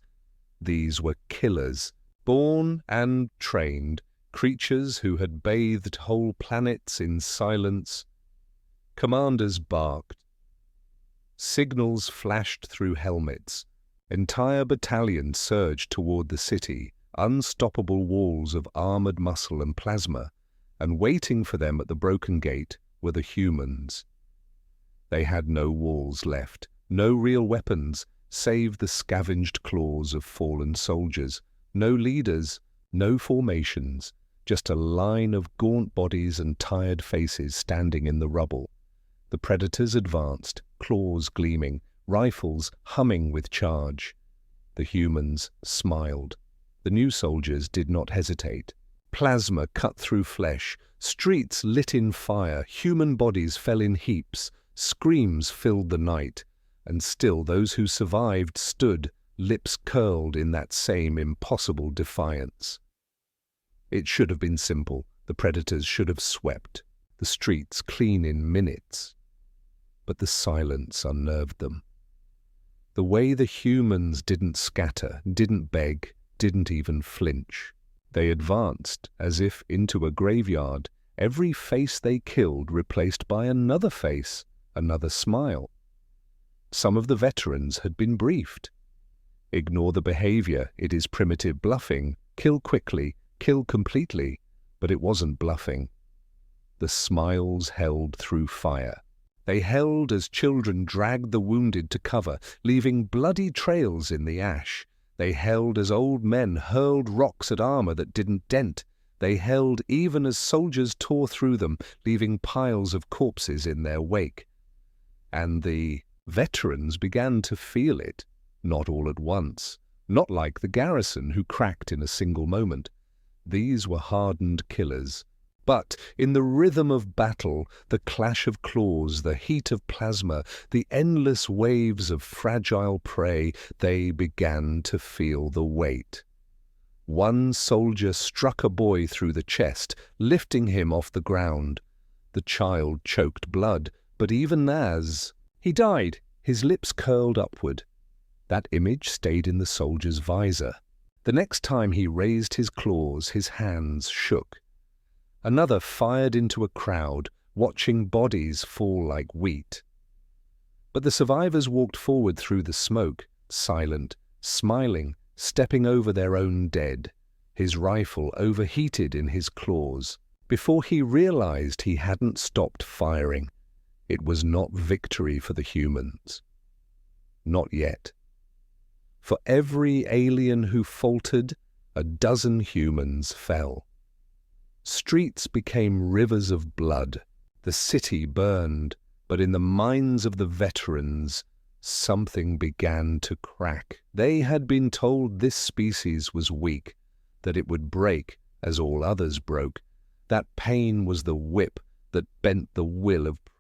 These were killers, born and trained, creatures who had bathed whole planets in silence. Commanders barked. Signals flashed through helmets. Entire battalions surged toward the city, unstoppable walls of armored muscle and plasma, and waiting for them at the broken gate were the humans. They had no walls left, no real weapons, save the scavenged claws of fallen soldiers, No leaders, no formations, just a line of gaunt bodies and tired faces standing in the rubble. The predators advanced, claws gleaming, rifles humming with charge. The humans smiled. The new soldiers did not hesitate. Plasma cut through flesh, streets lit in fire, human bodies fell in heaps, screams filled the night, and still those who survived stood, lips curled in that same impossible defiance. It should have been simple. The predators should have swept the streets clean in minutes. But the silence unnerved them. The way the humans didn't scatter, didn't beg, didn't even flinch. They advanced as if into a graveyard, every face they killed replaced by another face, another smile. Some of the veterans had been briefed. Ignore the behavior, it is primitive bluffing. Kill quickly, kill completely. But it wasn't bluffing. The smiles held through fire. They held as children dragged the wounded to cover, leaving bloody trails in the ash. They held as old men hurled rocks at armor that didn't dent. They held even as soldiers tore through them, leaving piles of corpses in their wake. And the veterans began to feel it, not all at once, not like the garrison who cracked in a single moment. These were hardened killers. But in the rhythm of battle, the clash of claws, the heat of plasma, the endless waves of fragile prey, they began to feel the weight. One soldier struck a boy through the chest, lifting him off the ground. The child choked blood, but even as he died, his lips curled upward. That image stayed in the soldier's visor. The next time he raised his claws, his hands shook. Another fired into a crowd, watching bodies fall like wheat. But the survivors walked forward through the smoke, silent, smiling, stepping over their own dead, his rifle overheated in his claws. Before he realized he hadn't stopped firing, it was not victory for the humans. Not yet. For every alien who faltered, a dozen humans fell. Streets became rivers of blood. The city burned, but in the minds of the veterans, something began to crack. They had been told this species was weak, that it would break as all others broke. That pain was the whip that bent the will of prey.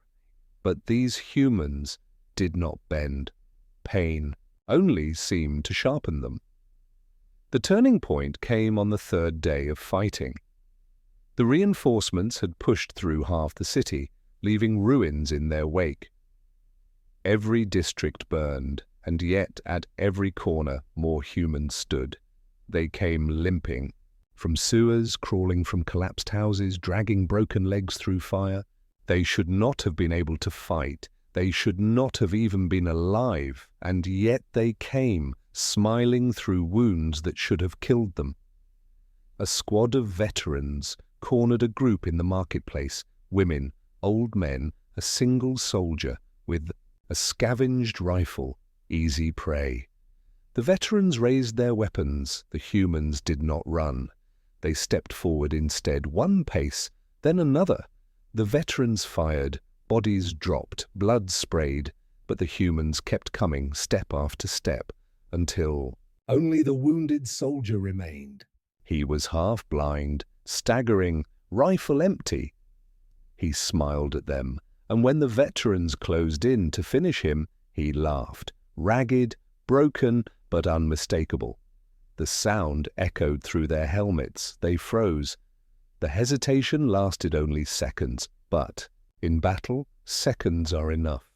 But these humans did not bend. Pain only seemed to sharpen them. The turning point came on the third day of fighting. The reinforcements had pushed through half the city, leaving ruins in their wake. Every district burned, and yet at every corner more humans stood. They came limping, from sewers, crawling from collapsed houses, dragging broken legs through fire. They should not have been able to fight. They should not have even been alive, and yet they came, smiling through wounds that should have killed them. A squad of veterans cornered a group in the marketplace, women, old men, a single soldier with a scavenged rifle, easy prey. The veterans raised their weapons. The humans did not run. They stepped forward instead, one pace, then another. The veterans fired, bodies dropped, blood sprayed, but the humans kept coming step after step until only the wounded soldier remained. He was half blind, staggering, rifle empty. He smiled at them, and when the veterans closed in to finish him, he laughed, ragged, broken, but unmistakable. The sound echoed through their helmets. They froze. The hesitation lasted only seconds, but in battle, seconds are enough.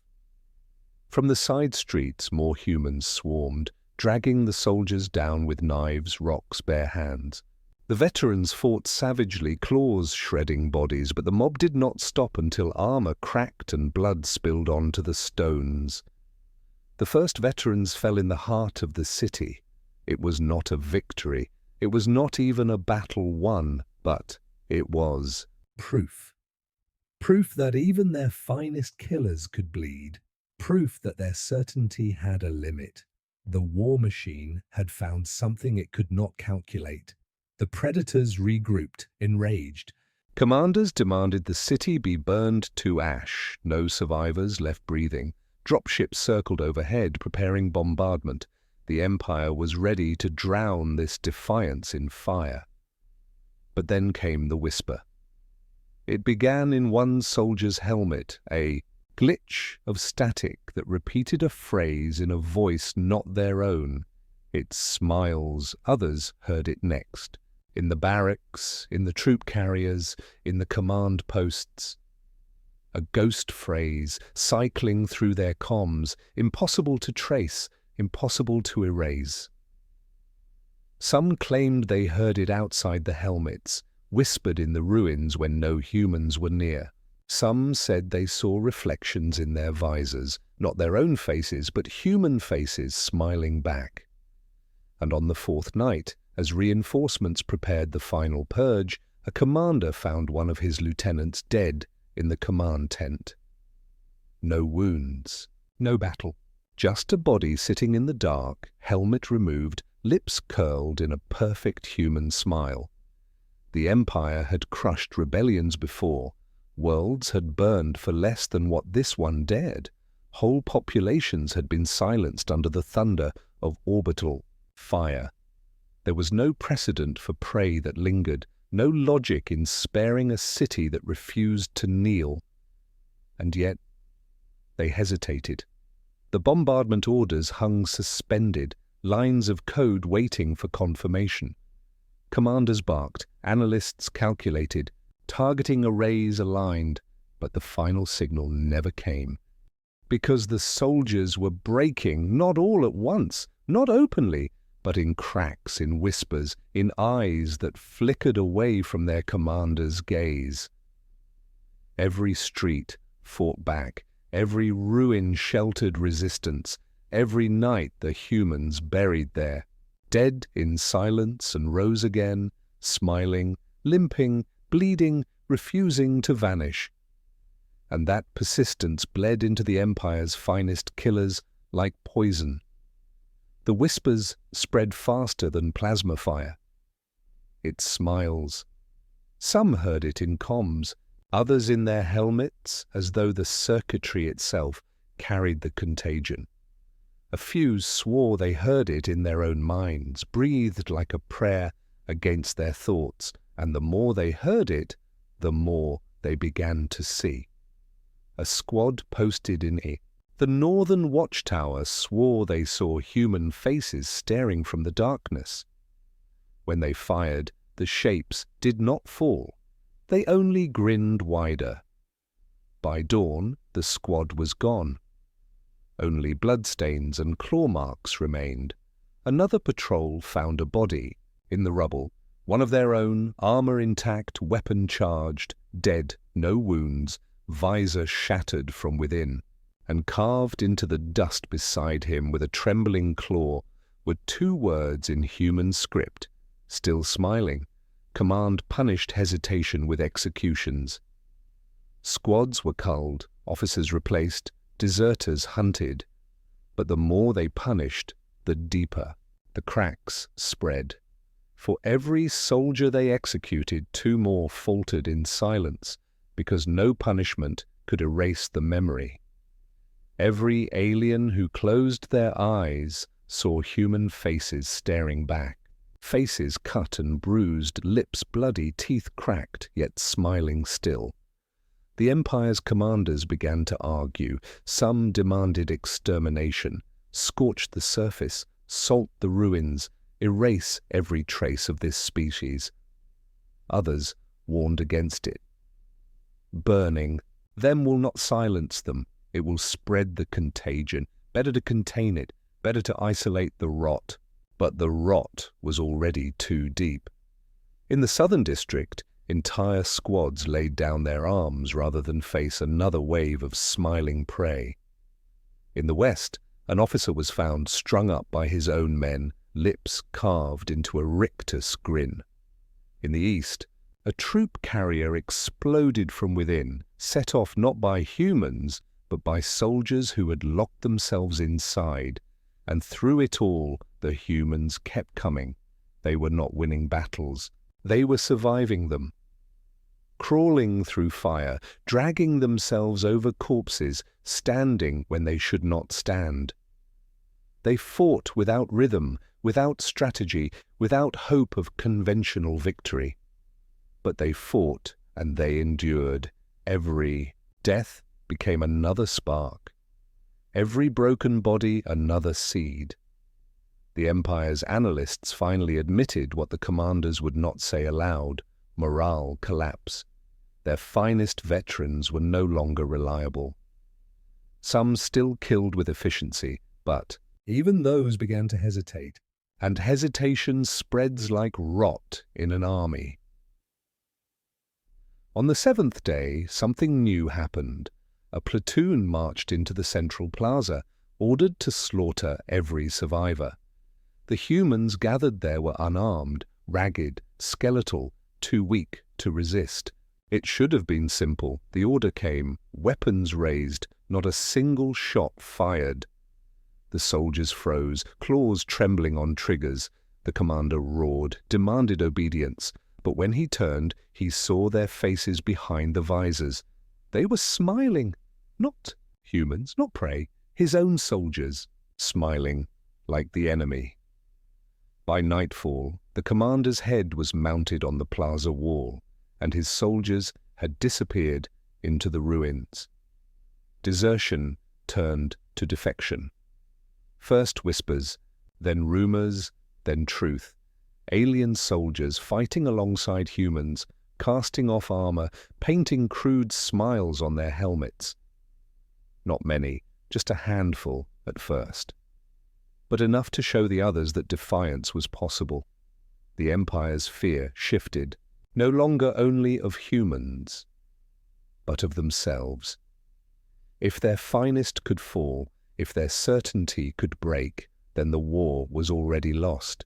From the side streets, more humans swarmed, dragging the soldiers down with knives, rocks, bare hands. The veterans fought savagely, claws shredding bodies, but the mob did not stop until armor cracked and blood spilled onto the stones. The first veterans fell in the heart of the city. It was not a victory. It was not even a battle won, but it was proof. Proof that even their finest killers could bleed. Proof that their certainty had a limit. The war machine had found something it could not calculate. The predators regrouped, enraged. Commanders demanded the city be burned to ash, no survivors left breathing. Dropships circled overhead, preparing bombardment. The Empire was ready to drown this defiance in fire. But then came the whisper. It began in one soldier's helmet, a glitch of static that repeated a phrase in a voice not their own. Its smiles, others heard it next. In the barracks, in the troop carriers, in the command posts. A ghost phrase, cycling through their comms, impossible to trace, impossible to erase. Some claimed they heard it outside the helmets, whispered in the ruins when no humans were near. Some said they saw reflections in their visors, not their own faces, but human faces smiling back. And on the fourth night, as reinforcements prepared the final purge, a commander found one of his lieutenants dead in the command tent. No wounds, no battle, just a body sitting in the dark, helmet removed, lips curled in a perfect human smile. The Empire had crushed rebellions before. Worlds had burned for less than what this one dared. Whole populations had been silenced under the thunder of orbital fire. There was no precedent for prey that lingered, no logic in sparing a city that refused to kneel. And yet, they hesitated. The bombardment orders hung suspended, lines of code waiting for confirmation. Commanders barked, analysts calculated, targeting arrays aligned, but the final signal never came. Because the soldiers were breaking, not all at once, not openly, but in cracks, in whispers, in eyes that flickered away from their commander's gaze. Every street fought back, every ruin sheltered resistance, every night the humans buried there, dead in silence and rose again, smiling, limping, bleeding, refusing to vanish. And that persistence bled into the Empire's finest killers like poison. The whispers spread faster than plasma fire. Its smiles. Some heard it in comms, others in their helmets, as though the circuitry itself carried the contagion. A few swore they heard it in their own minds, breathed like a prayer against their thoughts, and the more they heard it, the more they began to see. A squad posted in the northern watchtower swore they saw human faces staring from the darkness. When they fired, the shapes did not fall. They only grinned wider. By dawn, the squad was gone. Only bloodstains and claw marks remained. Another patrol found a body in the rubble, one of their own, armor intact, weapon charged, dead, no wounds, visor shattered from within. And carved into the dust beside him with a trembling claw were two words in human script, still smiling. Command punished hesitation with executions. Squads were culled, officers replaced, deserters hunted. But the more they punished, the deeper the cracks spread. For every soldier they executed, two more faltered in silence, because no punishment could erase the memory. Every alien who closed their eyes saw human faces staring back, faces cut and bruised, lips bloody, teeth cracked, yet smiling still. The Empire's commanders began to argue. Some demanded extermination, scorch the surface, salt the ruins, erase every trace of this species. Others warned against it. Burning, them will not silence them. It will spread the contagion. Better to contain it, better to isolate the rot. But the rot was already too deep. In the southern district, entire squads laid down their arms rather than face another wave of smiling prey. In the west, an officer was found strung up by his own men, lips carved into a rictus grin. In the east, a troop carrier exploded from within, set off not by humans, but by soldiers who had locked themselves inside, And through it all, the humans kept coming. They were not winning battles. They were surviving them. Crawling through fire, dragging themselves over corpses, standing when they should not stand. They fought without rhythm, without strategy, without hope of conventional victory. But they fought and they endured. Every death became another spark. Every broken body another seed. The Empire's analysts finally admitted what the commanders would not say aloud: morale collapse. Their finest veterans were no longer reliable. Some still killed with efficiency, but even those began to hesitate, and hesitation spreads like rot in an army. On the 7th day, something new happened. A platoon marched into the central plaza, ordered to slaughter every survivor. The humans gathered there were unarmed, ragged, skeletal, too weak to resist. It should have been simple. The order came, weapons raised, not a single shot fired. The soldiers froze, claws trembling on triggers. The commander roared, demanded obedience, but when he turned, he saw their faces behind the visors. They were smiling. Not humans, not prey, his own soldiers, smiling like the enemy. By nightfall, the commander's head was mounted on the plaza wall, and his soldiers had disappeared into the ruins. Desertion turned to defection. First whispers, then rumors, then truth. Alien soldiers fighting alongside humans, casting off armor, painting crude smiles on their helmets. Not many, just a handful at first. But enough to show the others that defiance was possible. The Empire's fear shifted, no longer only of humans, but of themselves. If their finest could fall, if their certainty could break, then the war was already lost.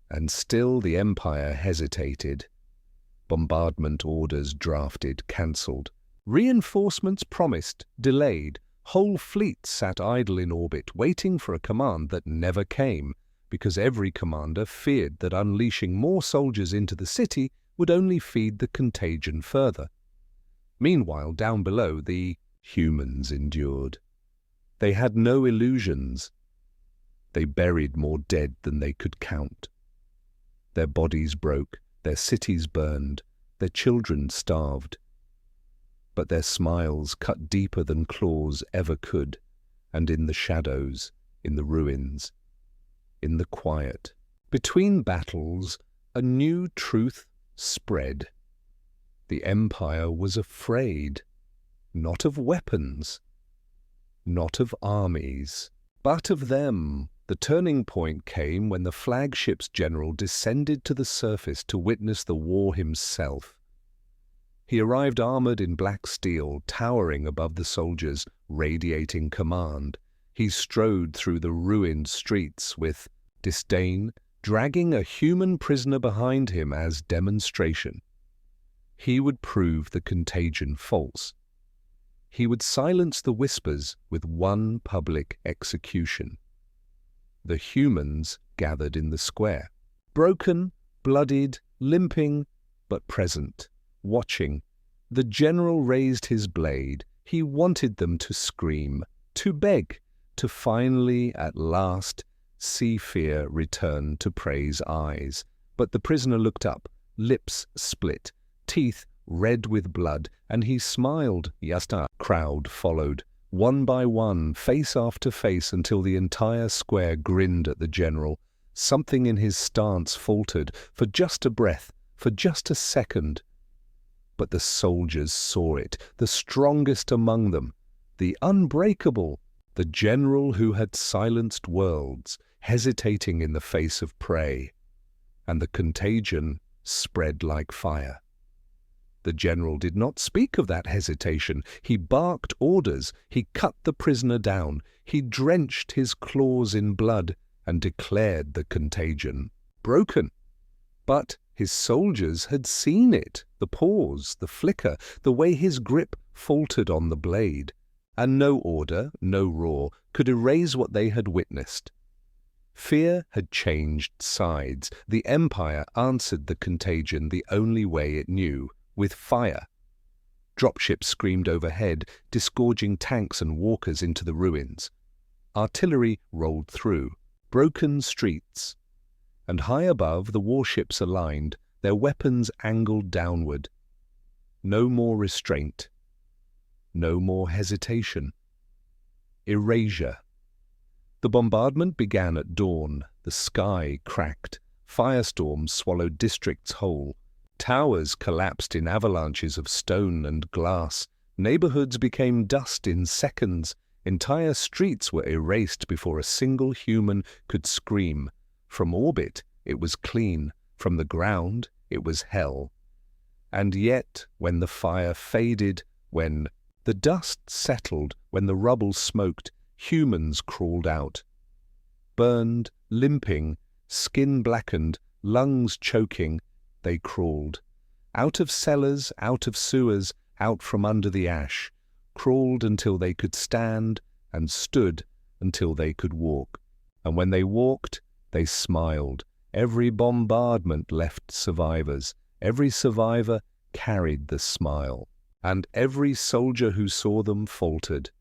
And still the Empire hesitated. Bombardment orders drafted, cancelled. Reinforcements promised, delayed. Whole fleets sat idle in orbit, waiting for a command that never came, because every commander feared that unleashing more soldiers into the city would only feed the contagion further. Meanwhile, down below, the humans endured. They had no illusions. They buried more dead than they could count. Their bodies broke, their cities burned, their children starved. But their smiles cut deeper than claws ever could, and in the shadows, in the ruins, in the quiet, between battles, a new truth spread. The Empire was afraid, not of weapons, not of armies, but of them. The turning point came when the flagship's general descended to the surface to witness the war himself. He arrived armored in black steel, towering above the soldiers, radiating command. He strode through the ruined streets with disdain, dragging a human prisoner behind him as demonstration. He would prove the contagion false. He would silence the whispers with one public execution. The humans gathered in the square, broken, bloodied, limping, but present. Watching, the general raised his blade. He wanted them to scream, to beg, to finally, at last, see fear return to Prey's eyes. But the prisoner looked up, lips split, teeth red with blood, and he smiled. Yasta. Crowd followed, one by one, face after face, until the entire square grinned at the general. Something in his stance faltered, for just a breath, for just a second. But the soldiers saw it, the strongest among them, the unbreakable, the general who had silenced worlds, hesitating in the face of prey. And the contagion spread like fire. The general did not speak of that hesitation. He barked orders, he cut the prisoner down, he drenched his claws in blood and declared the contagion broken. But his soldiers had seen it, the pause, the flicker, the way his grip faltered on the blade. And no order, no roar, could erase what they had witnessed. Fear had changed sides. The Empire answered the contagion the only way it knew, with fire. Dropships screamed overhead, disgorging tanks and walkers into the ruins. Artillery rolled through, broken streets. And high above, the warships aligned, their weapons angled downward. No more restraint. No more hesitation. Erasure. The bombardment began at dawn. The sky cracked. Firestorms swallowed districts whole. Towers collapsed in avalanches of stone and glass. Neighborhoods became dust in seconds. Entire streets were erased before a single human could scream. From orbit, it was clean. From the ground, it was hell. And yet, when the fire faded, when the dust settled, when the rubble smoked, humans crawled out. Burned, limping, skin blackened, lungs choking, they crawled. Out of cellars, out of sewers, out from under the ash. Crawled until they could stand, and stood until they could walk. And when they walked, they smiled. Every bombardment left survivors. Every survivor carried the smile. And every soldier who saw them faltered.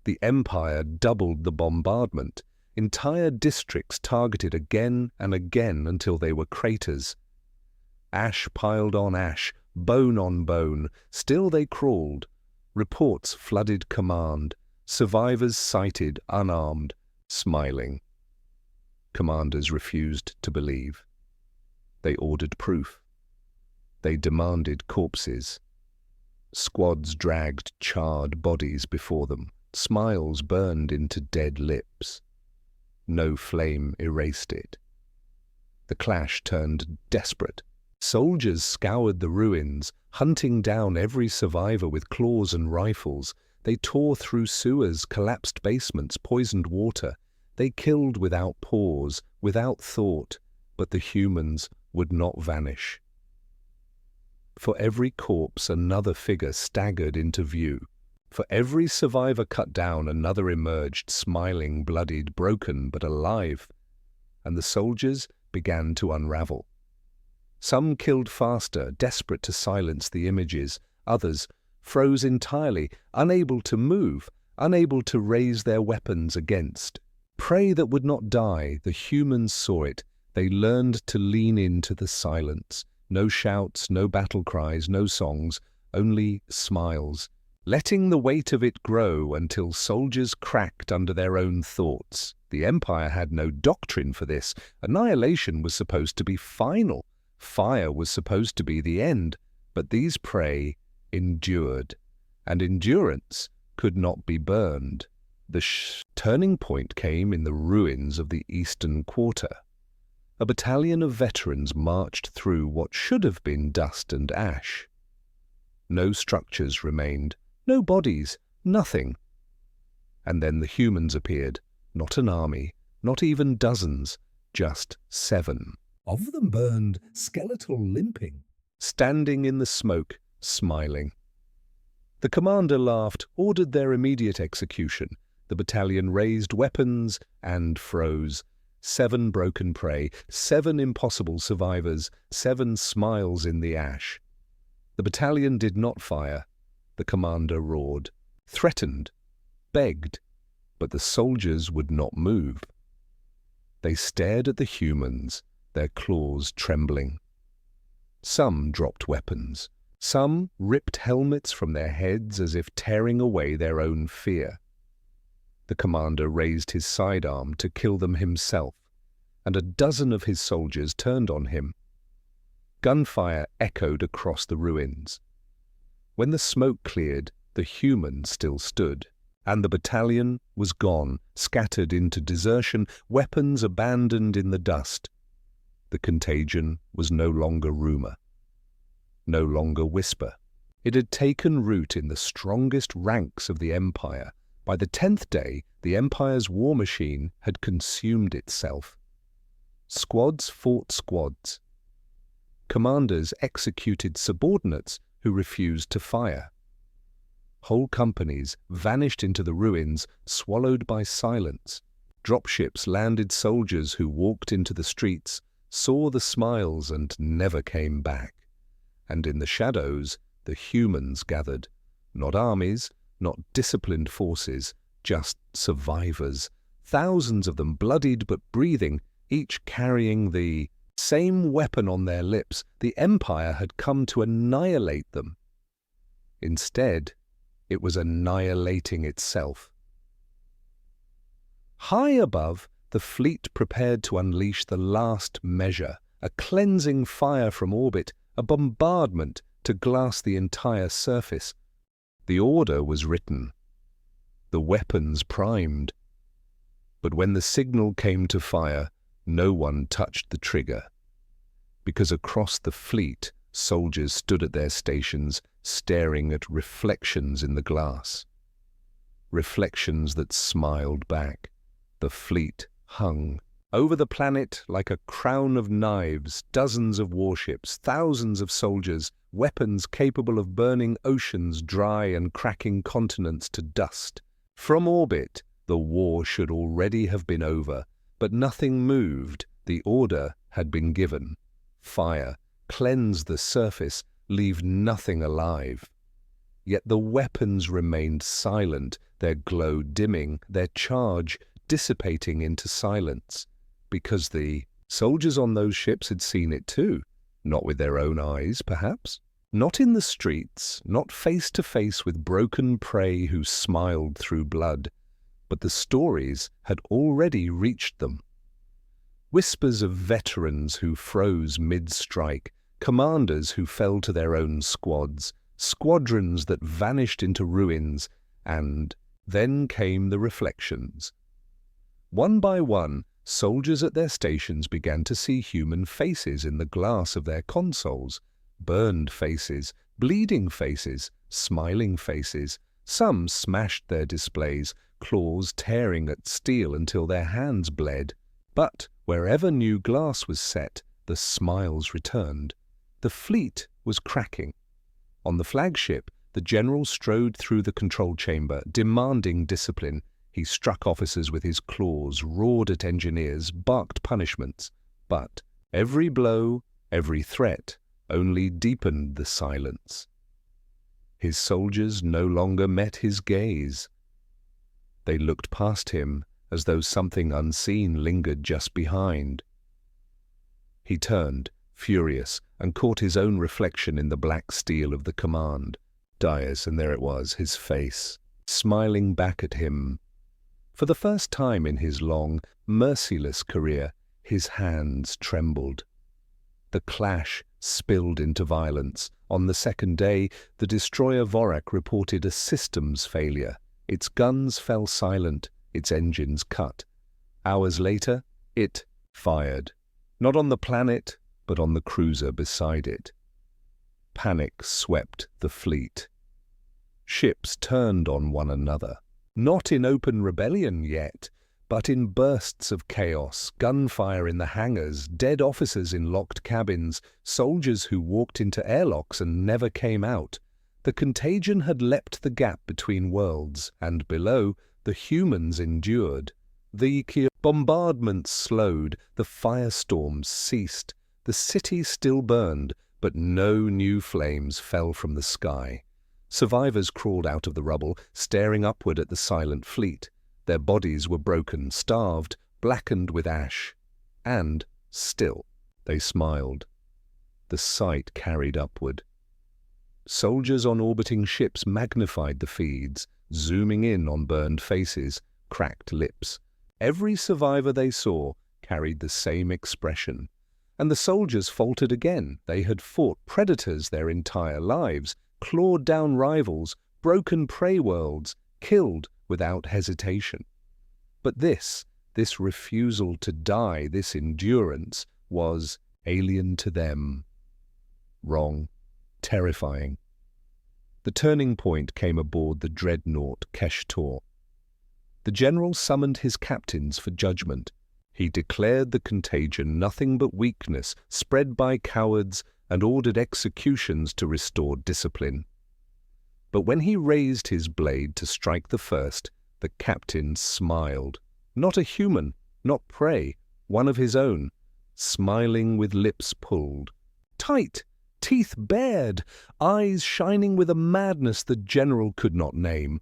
The Empire doubled the bombardment. Entire districts targeted again and again until they were craters. Ash piled on ash, bone on bone. Still they crawled. Reports flooded command. Survivors sighted, unarmed, smiling. Commanders refused to believe. They ordered proof. They demanded corpses. Squads dragged charred bodies before them. Smiles burned into dead lips. No flame erased it. The clash turned desperate. Soldiers scoured the ruins, hunting down every survivor with claws and rifles. They tore through sewers, collapsed basements, poisoned water. They killed without pause, without thought, but the humans would not vanish. For every corpse, another figure staggered into view. For every survivor cut down, another emerged, smiling, bloodied, broken, but alive. And the soldiers began to unravel. Some killed faster, desperate to silence the images. Others froze entirely, unable to move, unable to raise their weapons against. Prey that would not die, the humans saw it. They learned to lean into the silence. No shouts, no battle cries, no songs, only smiles. Letting the weight of it grow until soldiers cracked under their own thoughts. The Empire had no doctrine for this. Annihilation was supposed to be final. Fire was supposed to be the end. But these prey endured, and endurance could not be burned. The turning point came in the ruins of the Eastern Quarter. A battalion of veterans marched through what should have been dust and ash. No structures remained, no bodies, nothing. And then the humans appeared, not an army, not even dozens, just 7. Of them burned, skeletal limping, standing in the smoke, smiling. The commander laughed, ordered their immediate execution. The battalion raised weapons and froze. 7 broken prey, 7 impossible survivors, 7 smiles in the ash. The battalion did not fire. The commander roared, threatened, begged, but the soldiers would not move. They stared at the humans, their claws trembling. Some dropped weapons. Some ripped helmets from their heads as if tearing away their own fear. The commander raised his sidearm to kill them himself, and a dozen of his soldiers turned on him. Gunfire echoed across the ruins. When the smoke cleared, the humans still stood, and the battalion was gone, scattered into desertion, weapons abandoned in the dust. The contagion was no longer rumor, no longer whisper. It had taken root in the strongest ranks of the Empire. By the 10th day, the Empire's war machine had consumed itself. Squads fought squads. Commanders executed subordinates who refused to fire. Whole companies vanished into the ruins, swallowed by silence. Dropships landed soldiers who walked into the streets, saw the smiles and never came back. And in the shadows, the humans gathered. Not armies, not disciplined forces, just survivors. Thousands of them, bloodied but breathing, each carrying the same weapon on their lips. The Empire had come to annihilate them. Instead, it was annihilating itself. High above, the fleet prepared to unleash the last measure, a cleansing fire from orbit, a bombardment to glass the entire surface. The order was written, the weapons primed. But when the signal came to fire, no one touched the trigger. Because across the fleet, soldiers stood at their stations, staring at reflections in the glass. Reflections that smiled back. The fleet hung over the planet like a crown of knives, dozens of warships, thousands of soldiers, weapons capable of burning oceans dry and cracking continents to dust. From orbit, the war should already have been over, but nothing moved. The order had been given. Fire, cleanse the surface, leave nothing alive. Yet the weapons remained silent, their glow dimming, their charge dissipating into silence, because the soldiers on those ships had seen it too, not with their own eyes, perhaps. Not in the streets, not face to face with broken prey who smiled through blood, but the stories had already reached them. Whispers of veterans who froze mid-strike, commanders who fell to their own squads, squadrons that vanished into ruins, and then came the reflections. One by one, soldiers at their stations began to see human faces in the glass of their consoles. Burned faces, bleeding faces, smiling faces. Some smashed their displays, claws tearing at steel until their hands bled. But wherever new glass was set, the smiles returned. The fleet was cracking. On the flagship, the general strode through the control chamber, demanding discipline. He struck officers with his claws, roared at engineers, barked punishments. But every blow, every threat, only deepened the silence. His soldiers no longer met his gaze. They looked past him as though something unseen lingered just behind. He turned, furious, and caught his own reflection in the black steel of the command. Dias, and there it was, his face, smiling back at him. For the first time in his long, merciless career, his hands trembled. The clash spilled into violence. On the second day, the destroyer Vorak reported a systems failure. Its guns fell silent, its engines cut. Hours later, it fired. Not on the planet, but on the cruiser beside it. Panic swept the fleet. Ships turned on one another. Not in open rebellion yet, but in bursts of chaos, gunfire in the hangars, dead officers in locked cabins, soldiers who walked into airlocks and never came out. The contagion had leapt the gap between worlds, and below, the humans endured. The bombardments slowed, the firestorms ceased. The city still burned, but no new flames fell from the sky. Survivors crawled out of the rubble, staring upward at the silent fleet. Their bodies were broken, starved, blackened with ash. And, still, they smiled. The sight carried upward. Soldiers on orbiting ships magnified the feeds, zooming in on burned faces, cracked lips. Every survivor they saw carried the same expression. And the soldiers faltered again. They had fought predators their entire lives, clawed down rivals, broken prey worlds, killed without hesitation. But this refusal to die, this endurance, was alien to them. Wrong. Terrifying. The turning point came aboard the dreadnought Keshtor. The general summoned his captains for judgment. He declared the contagion nothing but weakness spread by cowards and ordered executions to restore discipline. But when he raised his blade to strike the first, the captain smiled. Not a human, not prey, one of his own, smiling with lips pulled, tight, teeth bared, eyes shining with a madness the general could not name.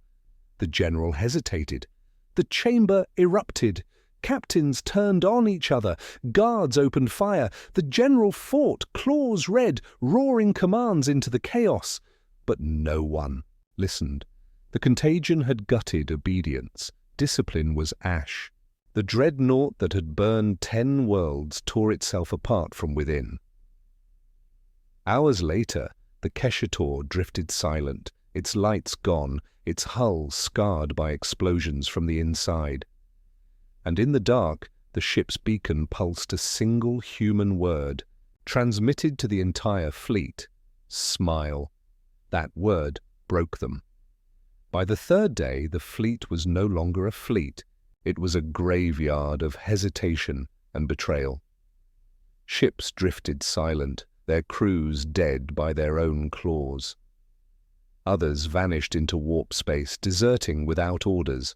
The general hesitated. The chamber erupted. Captains turned on each other. Guards opened fire. The general fought, claws red, roaring commands into the chaos. But no one listened. The contagion had gutted obedience. Discipline was ash. The dreadnought that had burned 10 worlds tore itself apart from within. Hours later, the Keshator drifted silent, its lights gone, its hull scarred by explosions from the inside. And in the dark, the ship's beacon pulsed a single human word, transmitted to the entire fleet: smile. That word broke them. By the third day, the fleet was no longer a fleet. It was a graveyard of hesitation and betrayal. Ships drifted silent, their crews dead by their own claws. Others vanished into warp space, deserting without orders.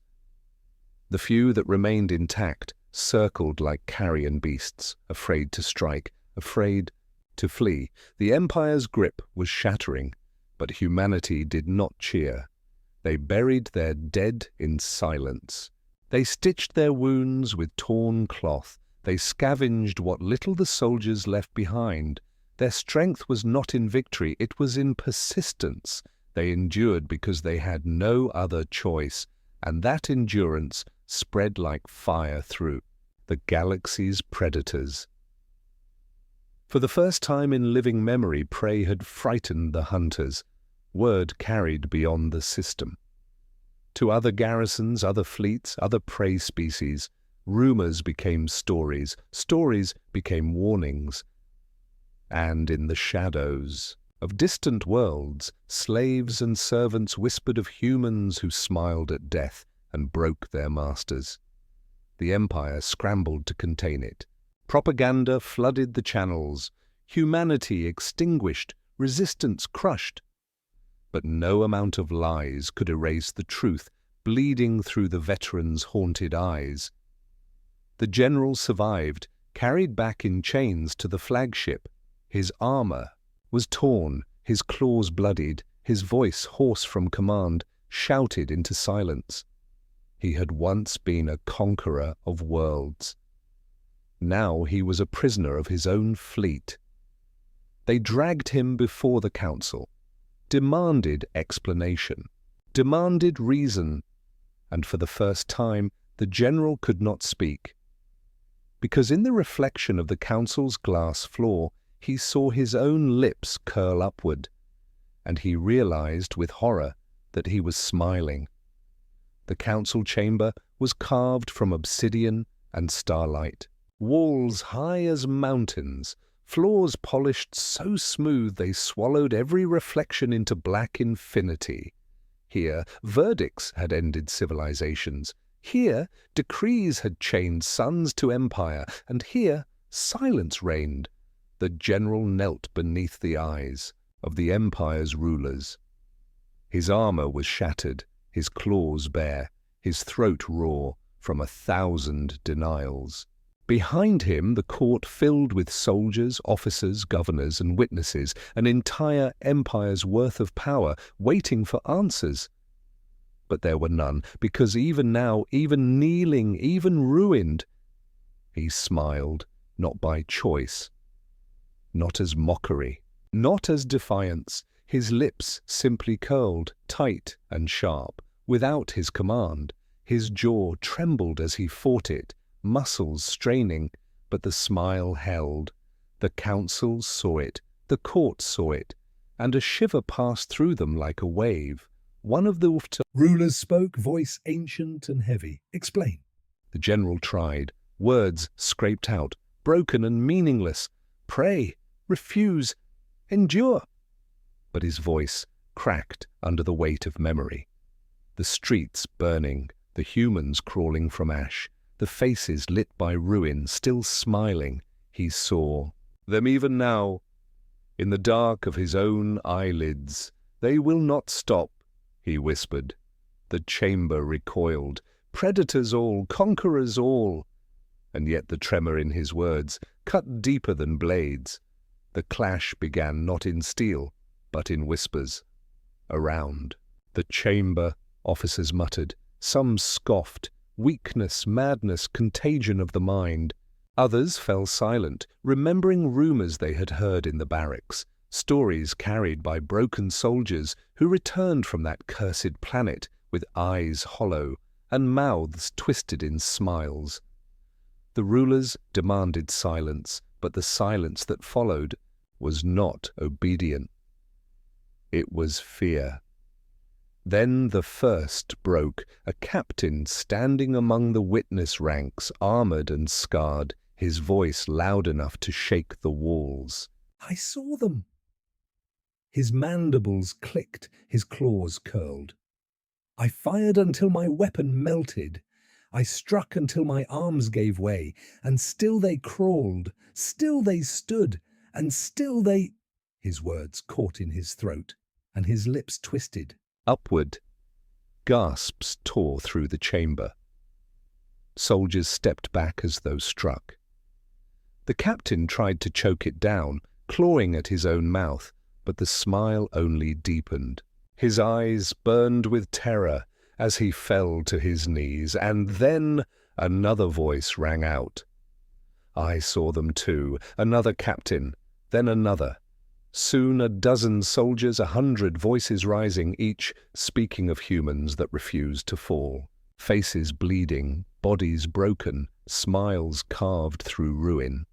The few that remained intact circled like carrion beasts, afraid to strike, afraid to flee. The Empire's grip was shattering, but humanity did not cheer. They buried their dead in silence. They stitched their wounds with torn cloth. They scavenged what little the soldiers left behind. Their strength was not in victory, it was in persistence. They endured because they had no other choice, and that endurance spread like fire through the galaxy's predators. For the first time in living memory, prey had frightened the hunters. Word carried beyond the system. To other garrisons, other fleets, other prey species, rumors became stories, stories became warnings. And in the shadows of distant worlds, slaves and servants whispered of humans who smiled at death and broke their masters. The Empire scrambled to contain it. Propaganda flooded the channels. Humanity extinguished, resistance crushed. But no amount of lies could erase the truth bleeding through the veterans' haunted eyes. The general survived, carried back in chains to the flagship. His armor was torn, his claws bloodied, his voice, hoarse from command, shouted into silence. He had once been a conqueror of worlds. Now he was a prisoner of his own fleet. They dragged him before the council, demanded explanation, demanded reason, and for the first time the general could not speak. Because in the reflection of the council's glass floor, he saw his own lips curl upward, and he realized with horror that he was smiling. The council chamber was carved from obsidian and starlight, walls high as mountains, floors polished so smooth they swallowed every reflection into black infinity. Here, verdicts had ended civilizations. Here, decrees had chained suns to empire, and here, silence reigned. The general knelt beneath the eyes of the empire's rulers. His armor was shattered, his claws bare, his throat raw from 1,000 denials. Behind him, the court filled with soldiers, officers, governors, and witnesses, an entire empire's worth of power, waiting for answers. But there were none, because even now, even kneeling, even ruined, he smiled, not by choice, not as mockery, not as defiance. His lips simply curled, tight and sharp, without his command. His jaw trembled as he fought it, muscles straining, but the smile held. The council saw it, the court saw it, and a shiver passed through them like a wave. One of the rulers spoke, voice ancient and heavy. Explain. The general tried, words scraped out, broken and meaningless. Pray, refuse, endure. But his voice cracked under the weight of memory. The streets burning, the humans crawling from ash, the faces lit by ruin, still smiling. He saw them even now, in the dark of his own eyelids. They will not stop. he whispered. The chamber recoiled. Predators all, conquerors all. And yet the tremor in his words cut deeper than blades. The clash began not in steel, but in whispers. Around the chamber, officers muttered. Some scoffed. Weakness, madness, contagion of the mind. Others fell silent, remembering rumors they had heard in the barracks, stories carried by broken soldiers who returned from that cursed planet with eyes hollow and mouths twisted in smiles. The rulers demanded silence, but the silence that followed was not obedient. It was fear. Then the first broke, a captain standing among the witness ranks, armored and scarred, his voice loud enough to shake the walls. I saw them. His mandibles clicked, his claws curled. I fired until my weapon melted. I struck until my arms gave way, and still they crawled, still they stood, and still they— His words caught in his throat, and his lips twisted. Upward, gasps tore through the chamber. Soldiers stepped back as though struck. The captain tried to choke it down, clawing at his own mouth, but the smile only deepened. His eyes burned with terror as he fell to his knees, and then another voice rang out. I saw them too, another captain, then another. Soon a dozen soldiers, 100 voices rising, each speaking of humans that refused to fall. Faces bleeding, bodies broken, smiles carved through ruin.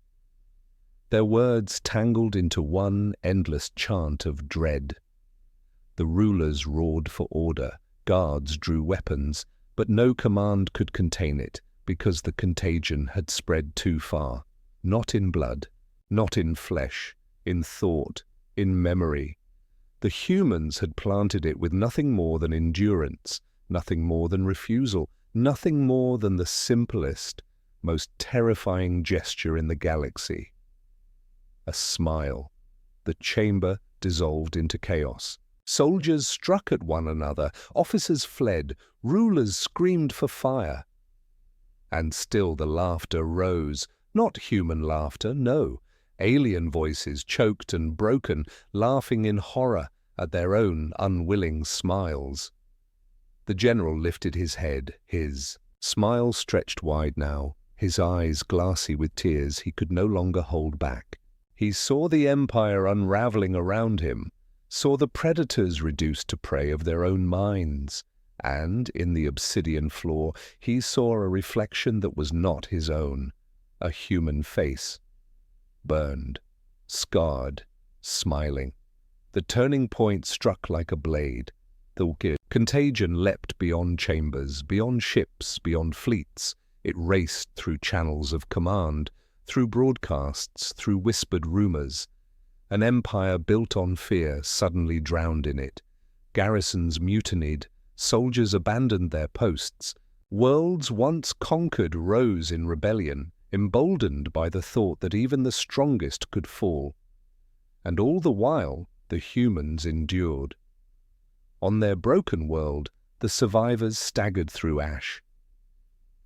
Their words tangled into one endless chant of dread. The rulers roared for order, guards drew weapons, but no command could contain it, because the contagion had spread too far. Not in blood, not in flesh, in thought, in memory. The humans had planted it with nothing more than endurance, nothing more than refusal, nothing more than the simplest, most terrifying gesture in the galaxy. A smile. The chamber dissolved into chaos. Soldiers struck at one another, officers fled, rulers screamed for fire. And still the laughter rose, not human laughter, no. Alien voices, choked and broken, laughing in horror at their own unwilling smiles. The general lifted his head, his smile stretched wide now, his eyes glassy with tears he could no longer hold back. He saw the empire unraveling around him, saw the predators reduced to prey of their own minds, and in the obsidian floor he saw a reflection that was not his own, a human face. Burned, scarred, smiling. The turning point struck like a blade. The contagion leapt beyond chambers, beyond ships, beyond fleets. It raced through channels of command, through broadcasts, through whispered rumors. An empire built on fear suddenly drowned in it. Garrisons mutinied, soldiers abandoned their posts. Worlds once conquered rose in rebellion, emboldened by the thought that even the strongest could fall. And all the while, the humans endured. On their broken world, the survivors staggered through ash.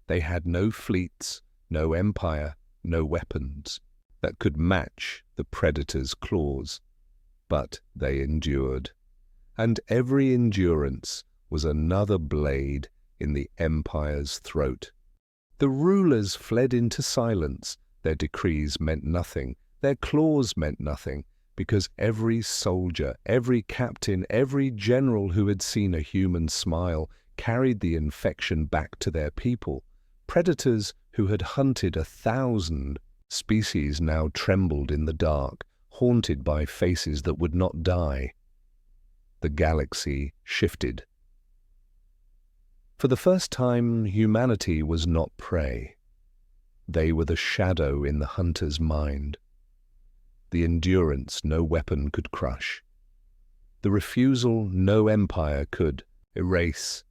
They had no fleets, no empire, no weapons that could match the predator's claws. But they endured. And every endurance was another blade in the empire's throat. The rulers fled into silence. Their decrees meant nothing. Their claws meant nothing, because every soldier, every captain, every general who had seen a human smile carried the infection back to their people. Predators who had hunted 1,000 species now trembled in the dark, haunted by faces that would not die. The galaxy shifted. For the first time, humanity was not prey. They were the shadow in the hunter's mind. The endurance no weapon could crush. The refusal no empire could erase.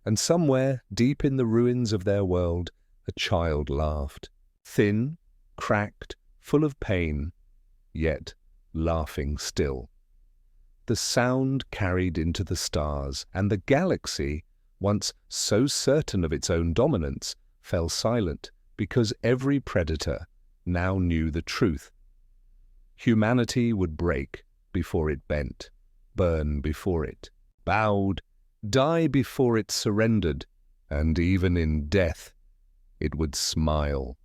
And somewhere, deep in the ruins of their world, a child laughed, thin, cracked, full of pain, yet laughing still. The sound carried into the stars, and the galaxy, once so certain of its own dominance, fell silent because every predator now knew the truth. Humanity would break before it bent, burn before it bowed, die before it surrendered, and even in death it would smile.